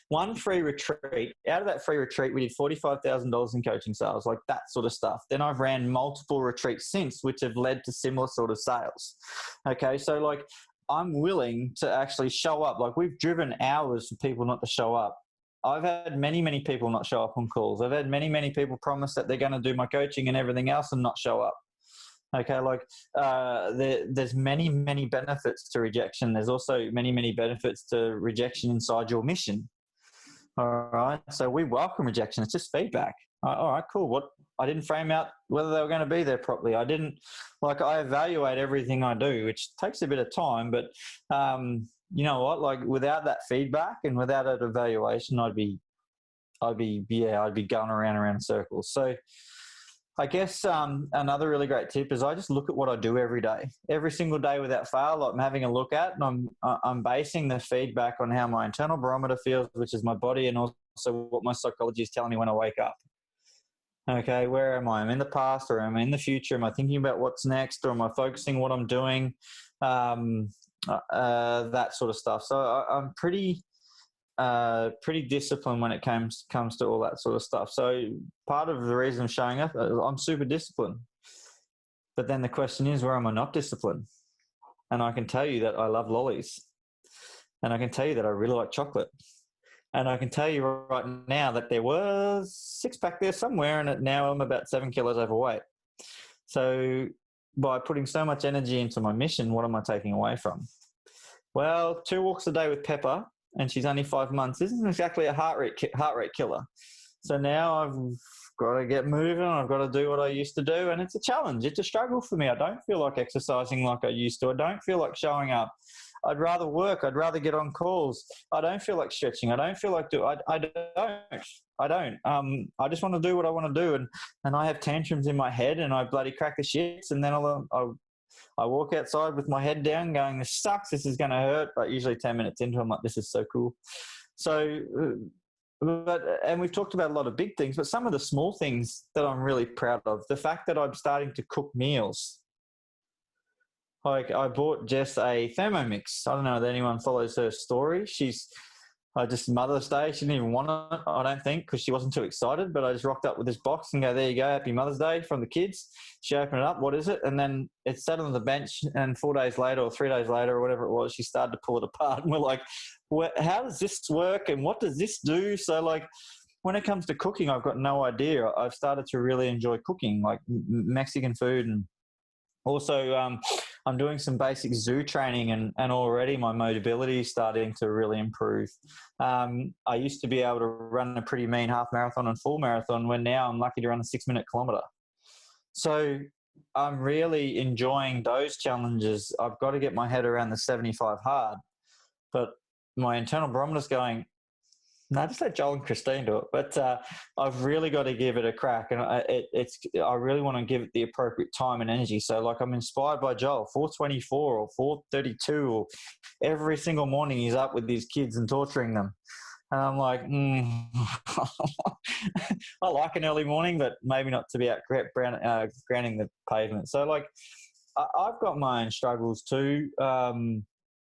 one free retreat, out of that free retreat, we did $45,000 in coaching sales, like that sort of stuff. Then I've ran multiple retreats since, which have led to similar sort of sales. Okay. So, like, I'm willing to actually show up. Like, we've driven hours for people not to show up. I've had many, many people not show up on calls. I've had many, many people promise that they're going to do my coaching and everything else and not show up. Okay, like, there's many, many benefits to rejection. There's also many, many benefits to rejection inside your mission. All right, so we welcome rejection. It's just feedback. All right, cool. I didn't frame out whether they were going to be there properly. I evaluate everything I do, which takes a bit of time, but you know what? Like, without that feedback and without that evaluation, I'd be going around in circles. So I guess another really great tip is I just look at what I do every day, every single day without fail. Like, I'm having a look at, and I'm basing the feedback on how my internal barometer feels, which is my body, and also what my psychology is telling me when I wake up. Okay, where am I? I'm in the past, or am I in the future? Am I thinking about what's next, or am I focusing what I'm doing? That sort of stuff. So I'm pretty pretty disciplined when it comes to all that sort of stuff. So part of the reason I'm showing up, I'm super disciplined. But then the question is, where am I not disciplined? And I can tell you that I love lollies. And I can tell you that I really like chocolate. And I can tell you right now that there was a 6-pack there somewhere, and now I'm about 7 kilos overweight. So by putting so much energy into my mission, what am I taking away from? Well, 2 walks a day with Pepper, and she's only 5 months, isn't exactly a heart rate killer. So now I've got to get moving. I've got to do what I used to do, and it's a challenge. It's a struggle for me. I don't feel like exercising like I used to. I don't feel like showing up. I'd rather work. I'd rather get on calls. I don't feel like stretching. I don't feel like I don't. I just want to do what I want to do, and I have tantrums in my head, and I bloody crack the shits, and then I walk outside with my head down, going, "This sucks. This is going to hurt." But usually 10 minutes into, I'm like, "This is so cool." So, and we've talked about a lot of big things, but some of the small things that I'm really proud of, the fact that I'm starting to cook meals. Like I bought Jess a Thermomix. I don't know if anyone follows her story. She's just Mother's Day. She didn't even want it, I don't think, because she wasn't too excited. But I just rocked up with this box and go, "There you go, Happy Mother's Day" from the kids. She opened it up. What is it? And then it sat on the bench. And 4 days later, or 3 days later, or whatever it was, she started to pull it apart. And we're like, "How does this work? And what does this do?" So like, when it comes to cooking, I've got no idea. I've started to really enjoy cooking, like Mexican food, and also I'm doing some basic zoo training, and already my mobility is starting to really improve. I used to be able to run a pretty mean half marathon and full marathon, when now I'm lucky to run a 6-minute kilometre. So I'm really enjoying those challenges. I've got to get my head around the 75 hard, but my internal barometer's going, "No, just let Joel and Christine do it." But I've really got to give it a crack, and I really want to give it the appropriate time and energy. So, like, I'm inspired by Joel, 4:24 or 4:32, or every single morning he's up with his kids and torturing them. And I'm like, I like an early morning, but maybe not to be out grounding the pavement. So, like, I've got my own struggles too.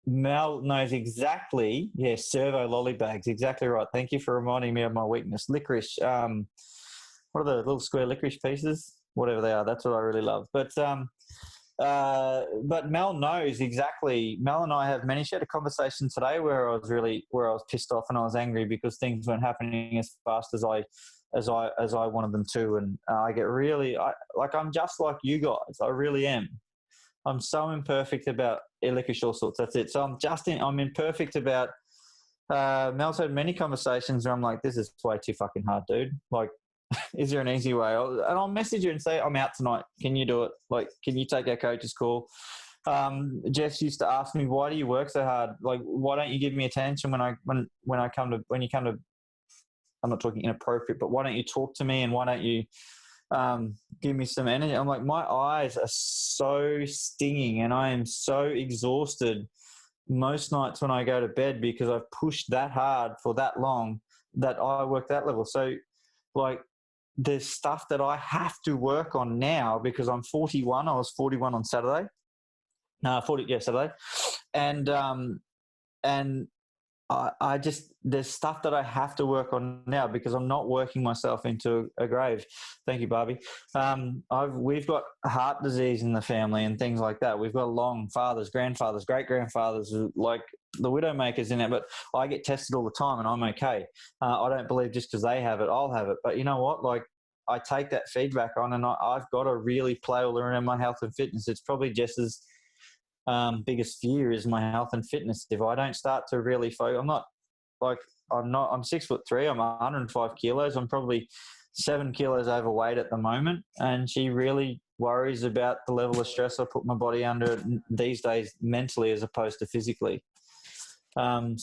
Mel knows exactly. Yeah, servo lolly bags. Exactly right. Thank you for reminding me of my weakness. Licorice. What are the little square licorice pieces? Whatever they are. That's what I really love. But Mel knows exactly. Mel and I have shared a conversation today where I was pissed off and I was angry because things weren't happening as fast as I wanted them to, and I get really I'm just like you guys. I really am. I'm so imperfect about licorice, all sorts. That's it. So I'm imperfect about. Mel's had many conversations where I'm like, "This is way too fucking hard, dude. Like, is there an easy way?" And I'll message you and say, "I'm out tonight. Can you do it? Like, can you take our coach's call?" Jess used to ask me, "Why do you work so hard? Like, why don't you give me attention when you come to?" I'm not talking inappropriate, but why don't you talk to me, and why don't you give me some energy? I'm like, my eyes are so stinging and I am so exhausted most nights when I go to bed because I've pushed that hard for that long that I work that level. So like there's stuff that I have to work on now because I'm 41. I was 41 on Saturday. Saturday. And I just, there's stuff that I have to work on now because I'm not working myself into a grave. Thank you, Barbie. We've got heart disease in the family and things like that. We've got long fathers, grandfathers, great-grandfathers, like the widowmakers in it, but I get tested all the time and I'm okay. I don't believe just because they have it, I'll have it. But you know what? Like I take that feedback on and I've got to really play all around my health and fitness. It's probably just as biggest fear is my health and fitness. If I don't start to really focus, I'm 6'3", I'm 105 kilos. I'm probably 7 kilos overweight at the moment. And she really worries about the level of stress I put my body under these days mentally as opposed to physically. I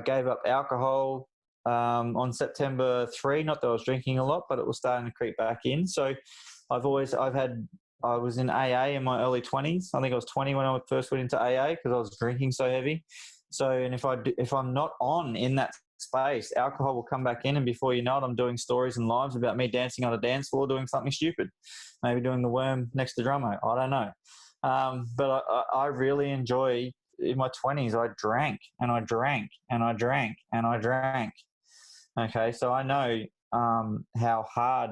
gave up alcohol on September 3, not that I was drinking a lot, but it was starting to creep back in. So I was in AA in my early 20s. I think I was 20 when I first went into AA because I was drinking so heavy. So, and if I'm not on in that space, alcohol will come back in, and before you know it, I'm doing stories and lives about me dancing on a dance floor doing something stupid, maybe doing the worm next to Drummo. I don't know. But I really enjoy in my 20s, I drank and I drank and I drank and I drank. Okay, so I know how hard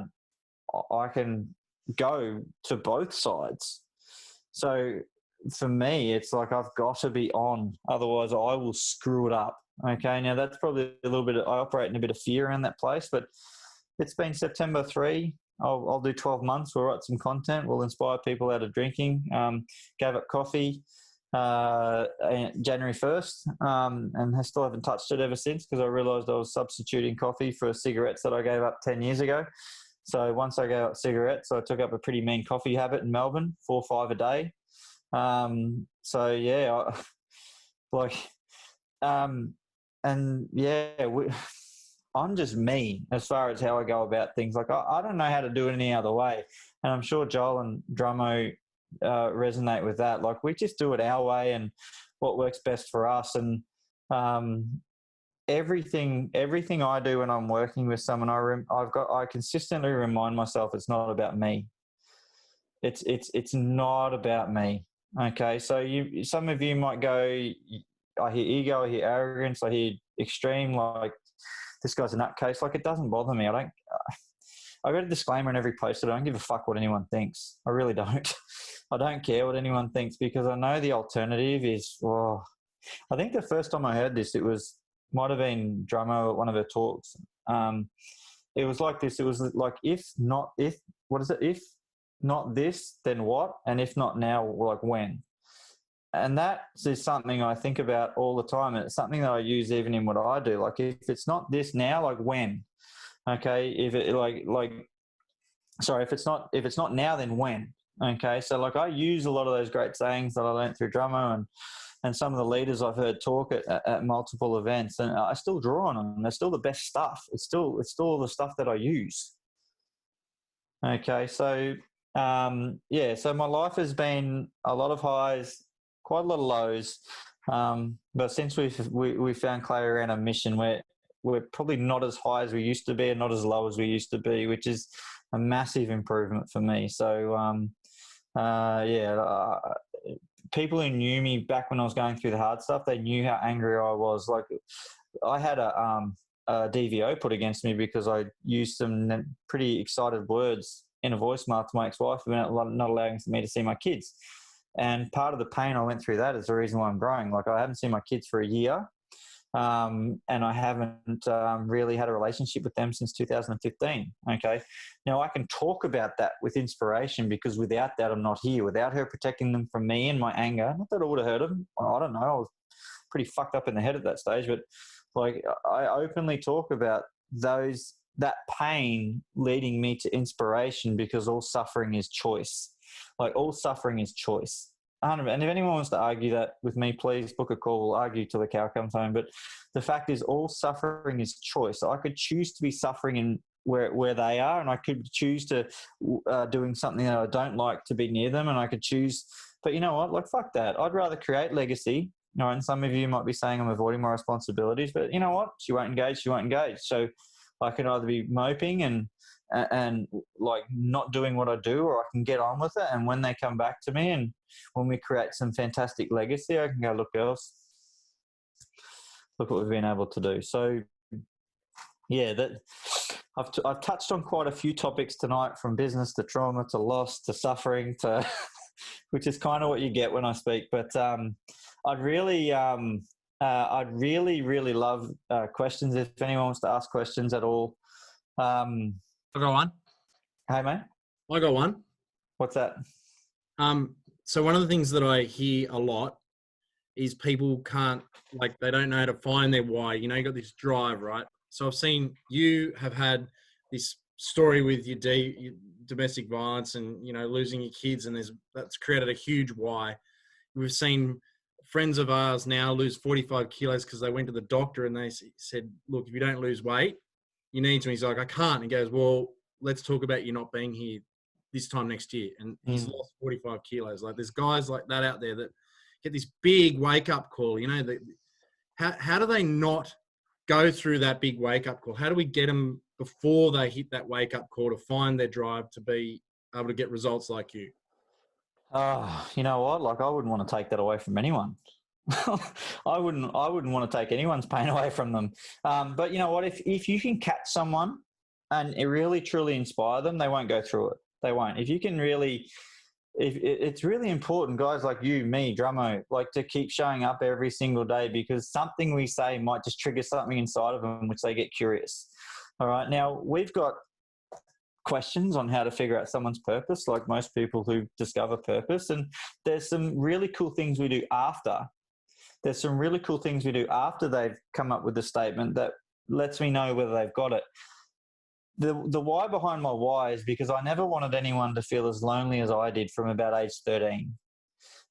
I can go to both sides. So for me, it's like I've got to be on, otherwise I will screw it up. Okay, now that's probably a little bit, I operate in a bit of fear around that place, but it's been September 3. I'll do 12 months. We'll write some content. We'll inspire people out of drinking. Gave up coffee January 1st, and I still haven't touched it ever since because I realised I was substituting coffee for cigarettes that I gave up 10 years ago. So once I gave up cigarettes, I took up a pretty mean coffee habit in Melbourne, 4 or 5 a day. So yeah, and yeah, I'm just me as far as how I go about things. Like I don't know how to do it any other way, and I'm sure Joel and Drummo resonate with that. Like we just do it our way and what works best for us. And everything I do when I'm working with someone, I consistently remind myself it's not about me. It's not about me. Okay, so some of you might go, I hear ego, I hear arrogance, I hear extreme, like this guy's a nutcase. Like it doesn't bother me. I got a disclaimer in every post. I don't give a fuck what anyone thinks. I really don't. I don't care what anyone thinks because I know the alternative is, well, I think the first time I heard this, might have been Drummo at one of her talks. It was like this. It was like, if not this, then what? And if not now, like when? And that is something I think about all the time. And it's something that I use even in what I do. Like if it's not this now, like when? Okay. If it's not now, then when? Okay. So like I use a lot of those great sayings that I learned through Drummo and some of the leaders I've heard talk at multiple events, and I still draw on them. They're still the best stuff. It's still the stuff that I use. Okay. So, so my life has been a lot of highs, quite a lot of lows, but since we found clarity around our mission, we're probably not as high as we used to be and not as low as we used to be, which is a massive improvement for me. So people who knew me back when I was going through the hard stuff, they knew how angry I was. Like I had a DVO put against me because I used some pretty excited words in a voicemail to my ex-wife about not allowing me to see my kids. And part of the pain I went through that is the reason why I'm growing. Like I haven't seen my kids for a year, and I haven't really had a relationship with them since 2015. Okay. Now I can talk about that with inspiration because without that, I'm not here. Without her protecting them from me and my anger, not that I would have hurt them. I don't know. I was pretty fucked up in the head at that stage, but like I openly talk about that pain leading me to inspiration because all suffering is choice. Like all suffering is choice. And if anyone wants to argue that with me, please book a call. We'll argue till the cow comes home. But the fact is all suffering is choice. I could choose to be suffering in where they are, and I could choose to doing something that I don't like to be near them, and I could choose. But you know what? Like, fuck that. I'd rather create legacy. You know, and some of you might be saying I'm avoiding my responsibilities, but you know what? She won't engage. So I can either be moping and like not doing what I do, or I can get on with it. And when they come back to me and when we create some fantastic legacy, I can go, look what we've been able to do. So yeah, that I've touched on quite a few topics tonight, from business to trauma to loss to suffering to, which is kind of what you get when I speak. But I'd really love questions. If anyone wants to ask questions at all. I got one. Hey, mate. I got one. What's that? So one of the things that I hear a lot is people they don't know how to find their why. You know, you got this drive, right? So I've seen you have had this story with your domestic violence and, you know, losing your kids, and that's created a huge why. We've seen friends of ours now lose 45 kilos because they went to the doctor and they said, look, if you don't lose weight, you need to. And he's like, I can't. And he goes, well, let's talk about you not being here this time next year. And he's lost 45 kilos. Like there's guys like that out there that get this big wake up call, you know, how do they not go through that big wake up call? How do we get them before they hit that wake up call to find their drive to be able to get results like you? You know what? Like I wouldn't want to take that away from anyone. I wouldn't want to take anyone's pain away from them. But you know what? If you can catch someone and it really truly inspire them, they won't go through it. They won't. If you can really, if it's really important, guys like you, me, Drummo, like to keep showing up every single day, because something we say might just trigger something inside of them, which they get curious. All right. Now we've got questions on how to figure out someone's purpose, like most people who discover purpose. And there's some really cool things we do after. There's some really cool things we do after they've come up with the statement that lets me know whether they've got it. The why behind my why is because I never wanted anyone to feel as lonely as I did from about age 13.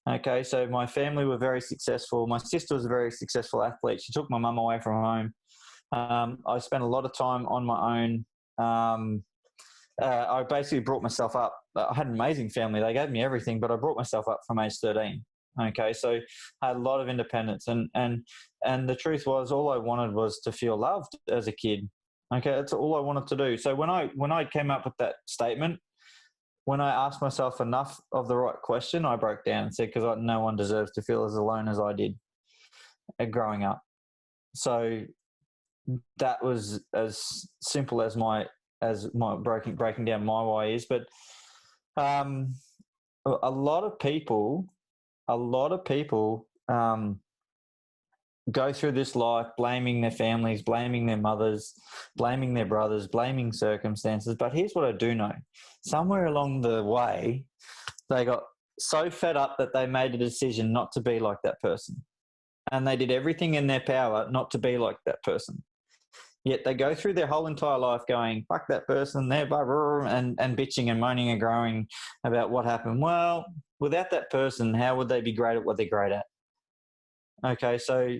Okay, so my family were very successful. My sister was a very successful athlete. She took my mum away from home. I spent a lot of time on my own. I basically brought myself up. I had an amazing family. They gave me everything, but I brought myself up from age 13. Okay, so I had a lot of independence, and the truth was, all I wanted was to feel loved as a kid. Okay, that's all I wanted to do. So when I came up with that statement, when I asked myself enough of the right question, I broke down and said, because no one deserves to feel as alone as I did growing up. So that was as simple as my breaking down my why is. But a lot of people go through this life blaming their families, blaming their mothers, blaming their brothers, blaming circumstances. But here's what I do know. Somewhere along the way, they got so fed up that they made a decision not to be like that person. And they did everything in their power not to be like that person. Yet they go through their whole entire life going, fuck that person, they're blah, blah, blah, and bitching and moaning and growing about what happened. Well, without that person, how would they be great at what they're great at? Okay, so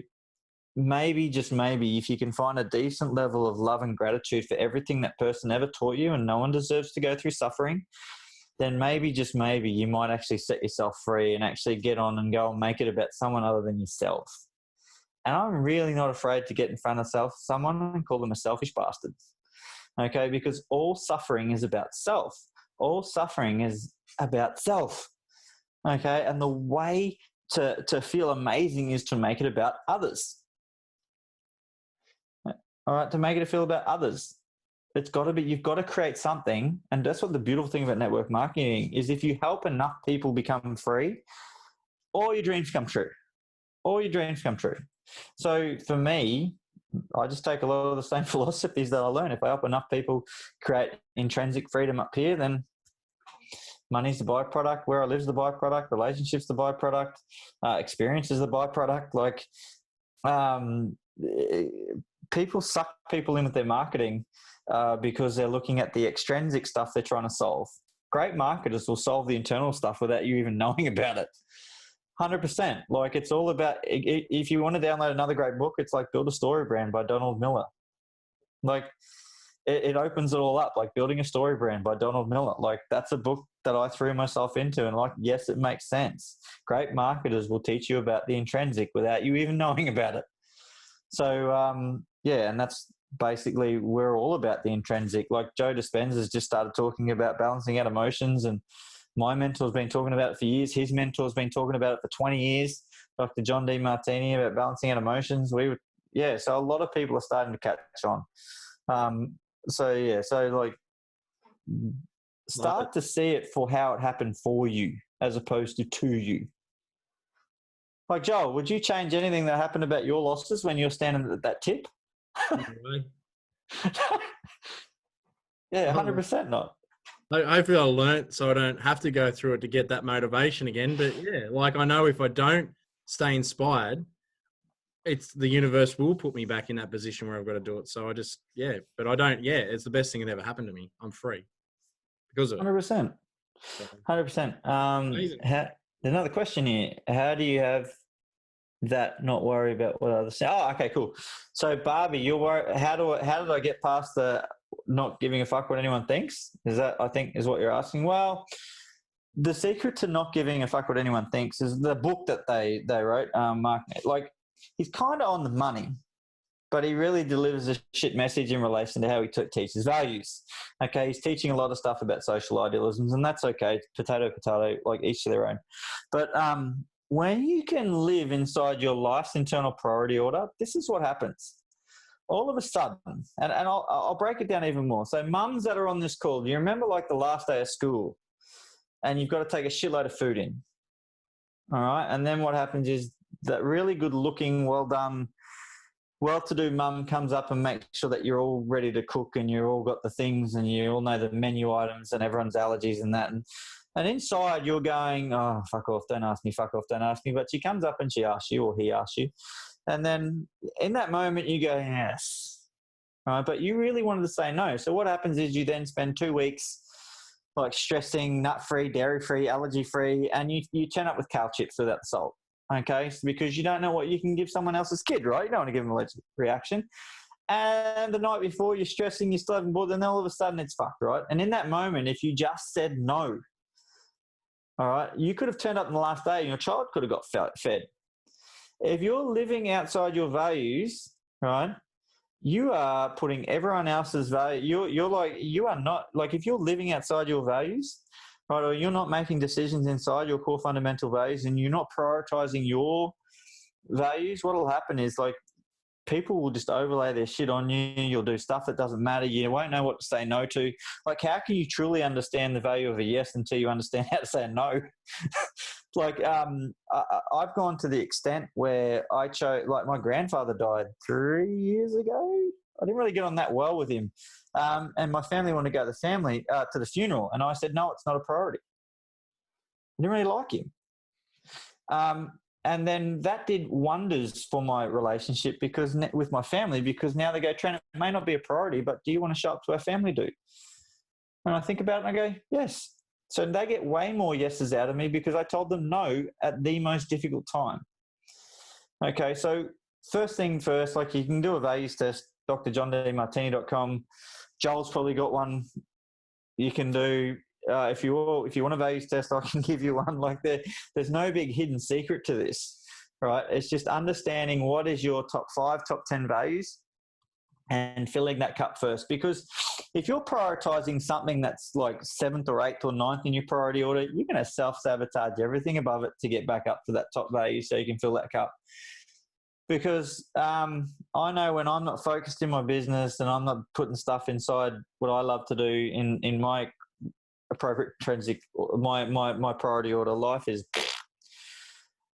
maybe, just maybe, if you can find a decent level of love and gratitude for everything that person ever taught you, and no one deserves to go through suffering, then maybe, just maybe, you might actually set yourself free and actually get on and go and make it about someone other than yourself. And I'm really not afraid to get in front of someone and call them a selfish bastard. Okay, because all suffering is about self. All suffering is about self. Okay, and the way to feel amazing is to make it about others. All right, to make it feel about others. It's got to be, you've got to create something. And that's what the beautiful thing about network marketing is. If you help enough people become free, all your dreams come true. All your dreams come true. So for me, I just take a lot of the same philosophies that I learn. If I help enough people create intrinsic freedom up here, then money's the byproduct, where I live is the byproduct, relationships the byproduct, experience is the byproduct. Like, people suck people in with their marketing because they're looking at the extrinsic stuff they're trying to solve. Great marketers will solve the internal stuff without you even knowing about it. 100%. Like, it's all about, if you want to download another great book, it's like Build a Story Brand by Donald Miller. Like, it opens it all up, like Building a Story Brand by Donald Miller. Like, that's a book that I threw myself into, and like, yes, it makes sense. Great marketers will teach you about the intrinsic without you even knowing about it. So, yeah, and that's basically, we're all about the intrinsic. Like, Joe Dispenza's just started talking about balancing out emotions, and my mentor's been talking about it for years. His mentor's been talking about it for 20 years. Dr. John D. Martini, about balancing out emotions. So a lot of people are starting to catch on. So start to see it for how it happened for you as opposed to you. Like, Joel, would you change anything that happened about your losses when you're standing at that tip? Yeah, 100% not. Hopefully I learnt so I don't have to go through it to get that motivation again. But yeah, like, I know if I don't stay inspired, it's the universe will put me back in that position where I've got to do it. So I just, but I don't, it's the best thing that ever happened to me. I'm free because of it. 100%. 100%. Another question here. How do you have that not worry about what others say? Oh, okay, cool. So Barbie, you're worried. How did I get past the not giving a fuck what anyone thinks? Is that, I think, is what you're asking? Well, the secret to not giving a fuck what anyone thinks is the book that they wrote, Mark. Like, he's kind of on the money, but he really delivers a shit message in relation to how he teaches values. Okay, he's teaching a lot of stuff about social idealisms, and that's okay. Potato, like, each to their own. But when you can live inside your life's internal priority order, this is what happens. All of a sudden, and I'll break it down even more. So mums that are on this call, do you remember like the last day of school and you've got to take a shitload of food in? All right. And then what happens is that really good looking, well done, well-to-do mum comes up and makes sure that you're all ready to cook and you've all got the things and you all know the menu items and everyone's allergies and that. And inside you're going, oh, fuck off, don't ask me, fuck off, don't ask me. But she comes up and she asks you or he asks you. And then in that moment you go, yes. Right? But you really wanted to say no. So what happens is you then spend 2 weeks like stressing, nut-free, dairy-free, allergy-free, and you turn up with cow chips without the salt. Okay, so because you don't know what you can give someone else's kid, right? You don't want to give them an allergic reaction. And the night before you're stressing, you still haven't bought, and then all of a sudden it's fucked, right? And in that moment, if you just said no, all right, you could have turned up on the last day and your child could have got fed. If you're living outside your values, right, you are putting everyone else's value. You are not, like if you're living outside your values, right, or you're not making decisions inside your core fundamental values and you're not prioritizing your values, what will happen is like people will just overlay their shit on you. You'll do stuff that doesn't matter. You won't know what to say no to. Like, how can you truly understand the value of a yes until you understand how to say a no? Like, I've gone to the extent where I chose, like my grandfather died 3 years ago. I didn't really get on that well with him. And my family wanted to go to the funeral. And I said, no, it's not a priority. I didn't really like him. And then that did wonders for my relationship with my family, because now they go, Trent, it may not be a priority, but do you want to show up to our family do? And I think about it and I go, yes. So they get way more yeses out of me because I told them no at the most difficult time. Okay, so first thing first, like you can do a values test, drjohndmartini.com. Joel's probably got one you can do. If you want a values test, I can give you one. Like there's no big hidden secret to this, right? It's just understanding what is your top 5, top 10 values and filling that cup first. Because if you're prioritizing something that's like 7th or 8th or 9th in your priority order, you're going to self-sabotage everything above it to get back up to that top value so you can fill that cup. Because I know when I'm not focused in my business and I'm not putting stuff inside what I love to do in my appropriate intrinsic, my priority order, life is.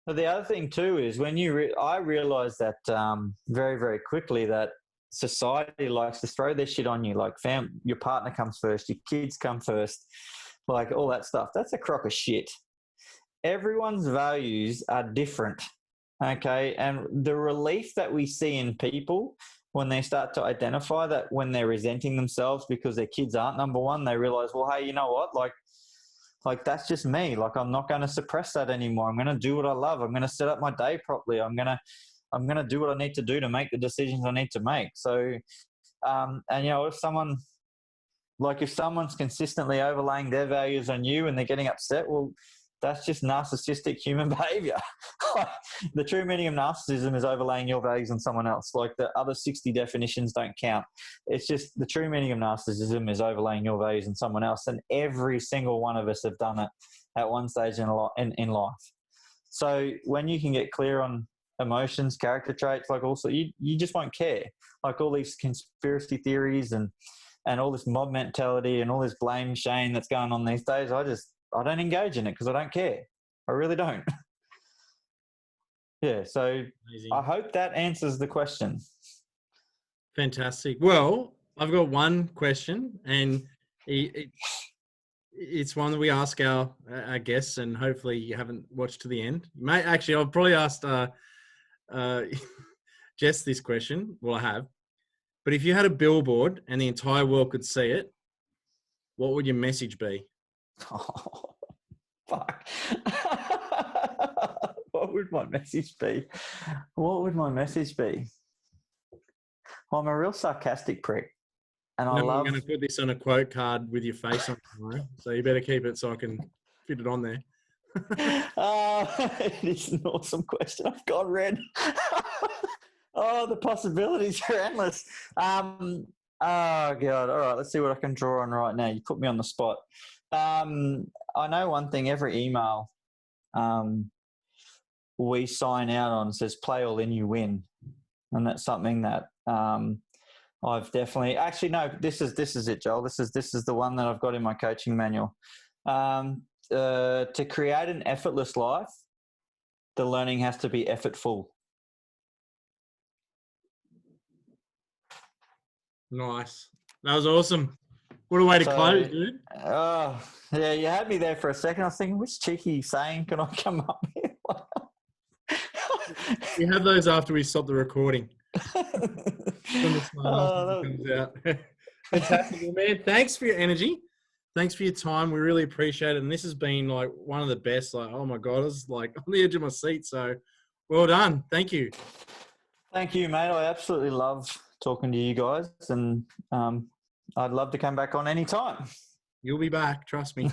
But the other thing too is when I realized that very, very quickly that society likes to throw their shit on you, like your partner comes first, your kids come first, like all that stuff. That's a crock of shit. Everyone's values are different. Okay. And the relief that we see in people when they start to identify that when they're resenting themselves because their kids aren't number one, they realize, well, hey, you know what? Like that's just me. Like I'm not going to suppress that anymore. I'm going to do what I love. I'm going to set up my day properly. I'm going to do what I need to do to make the decisions I need to make. So, and you know, if someone's consistently overlaying their values on you and they're getting upset, well, that's just narcissistic human behavior. The true meaning of narcissism is overlaying your values on someone else. Like the other 60 definitions don't count. It's just the true meaning of narcissism is overlaying your values on someone else. And every single one of us have done it at one stage in life. So when you can get clear on emotions, character traits, like also you just won't care. Like all these conspiracy theories and all this mob mentality and all this blame shame that's going on these days, I don't engage in it because I don't care. I really don't. Yeah, so amazing. I hope that answers the question. Fantastic. Well, I've got one question, and it's one that we ask our guests, and hopefully you haven't watched to the end. Actually, I've probably asked Jess this question. Well, I have. But if you had a billboard and the entire world could see it, what would your message be? Oh, fuck. What would my message be? What would my message be? Well, I'm a real sarcastic prick. And I'm going to put this on a quote card with your face on tomorrow. So you better keep it so I can fit it on there. It is an awesome question. I've gone red. Oh, the possibilities are endless. Oh, God. All right, let's see what I can draw on right now. You put me on the spot. I know one thing, every email we sign out on. It says play all in, you win. And that's something that I've definitely, actually, no, this is it, Joel. This is the one that I've got in my coaching manual. To create an effortless life, the learning has to be effortful. Nice. That was awesome. What a way to close, dude. Oh, yeah, you had me there for a second. I was thinking, which cheeky saying can I come up with? We have those after we stop the recording. When the comes out. Fantastic. Well, man, thanks for your energy. Thanks for your time. We really appreciate it. And this has been like one of the best. Like, oh my God, I was like on the edge of my seat. So well done. Thank you. Thank you, mate. I absolutely love talking to you guys, and I'd love to come back on any time. You'll be back. Trust me.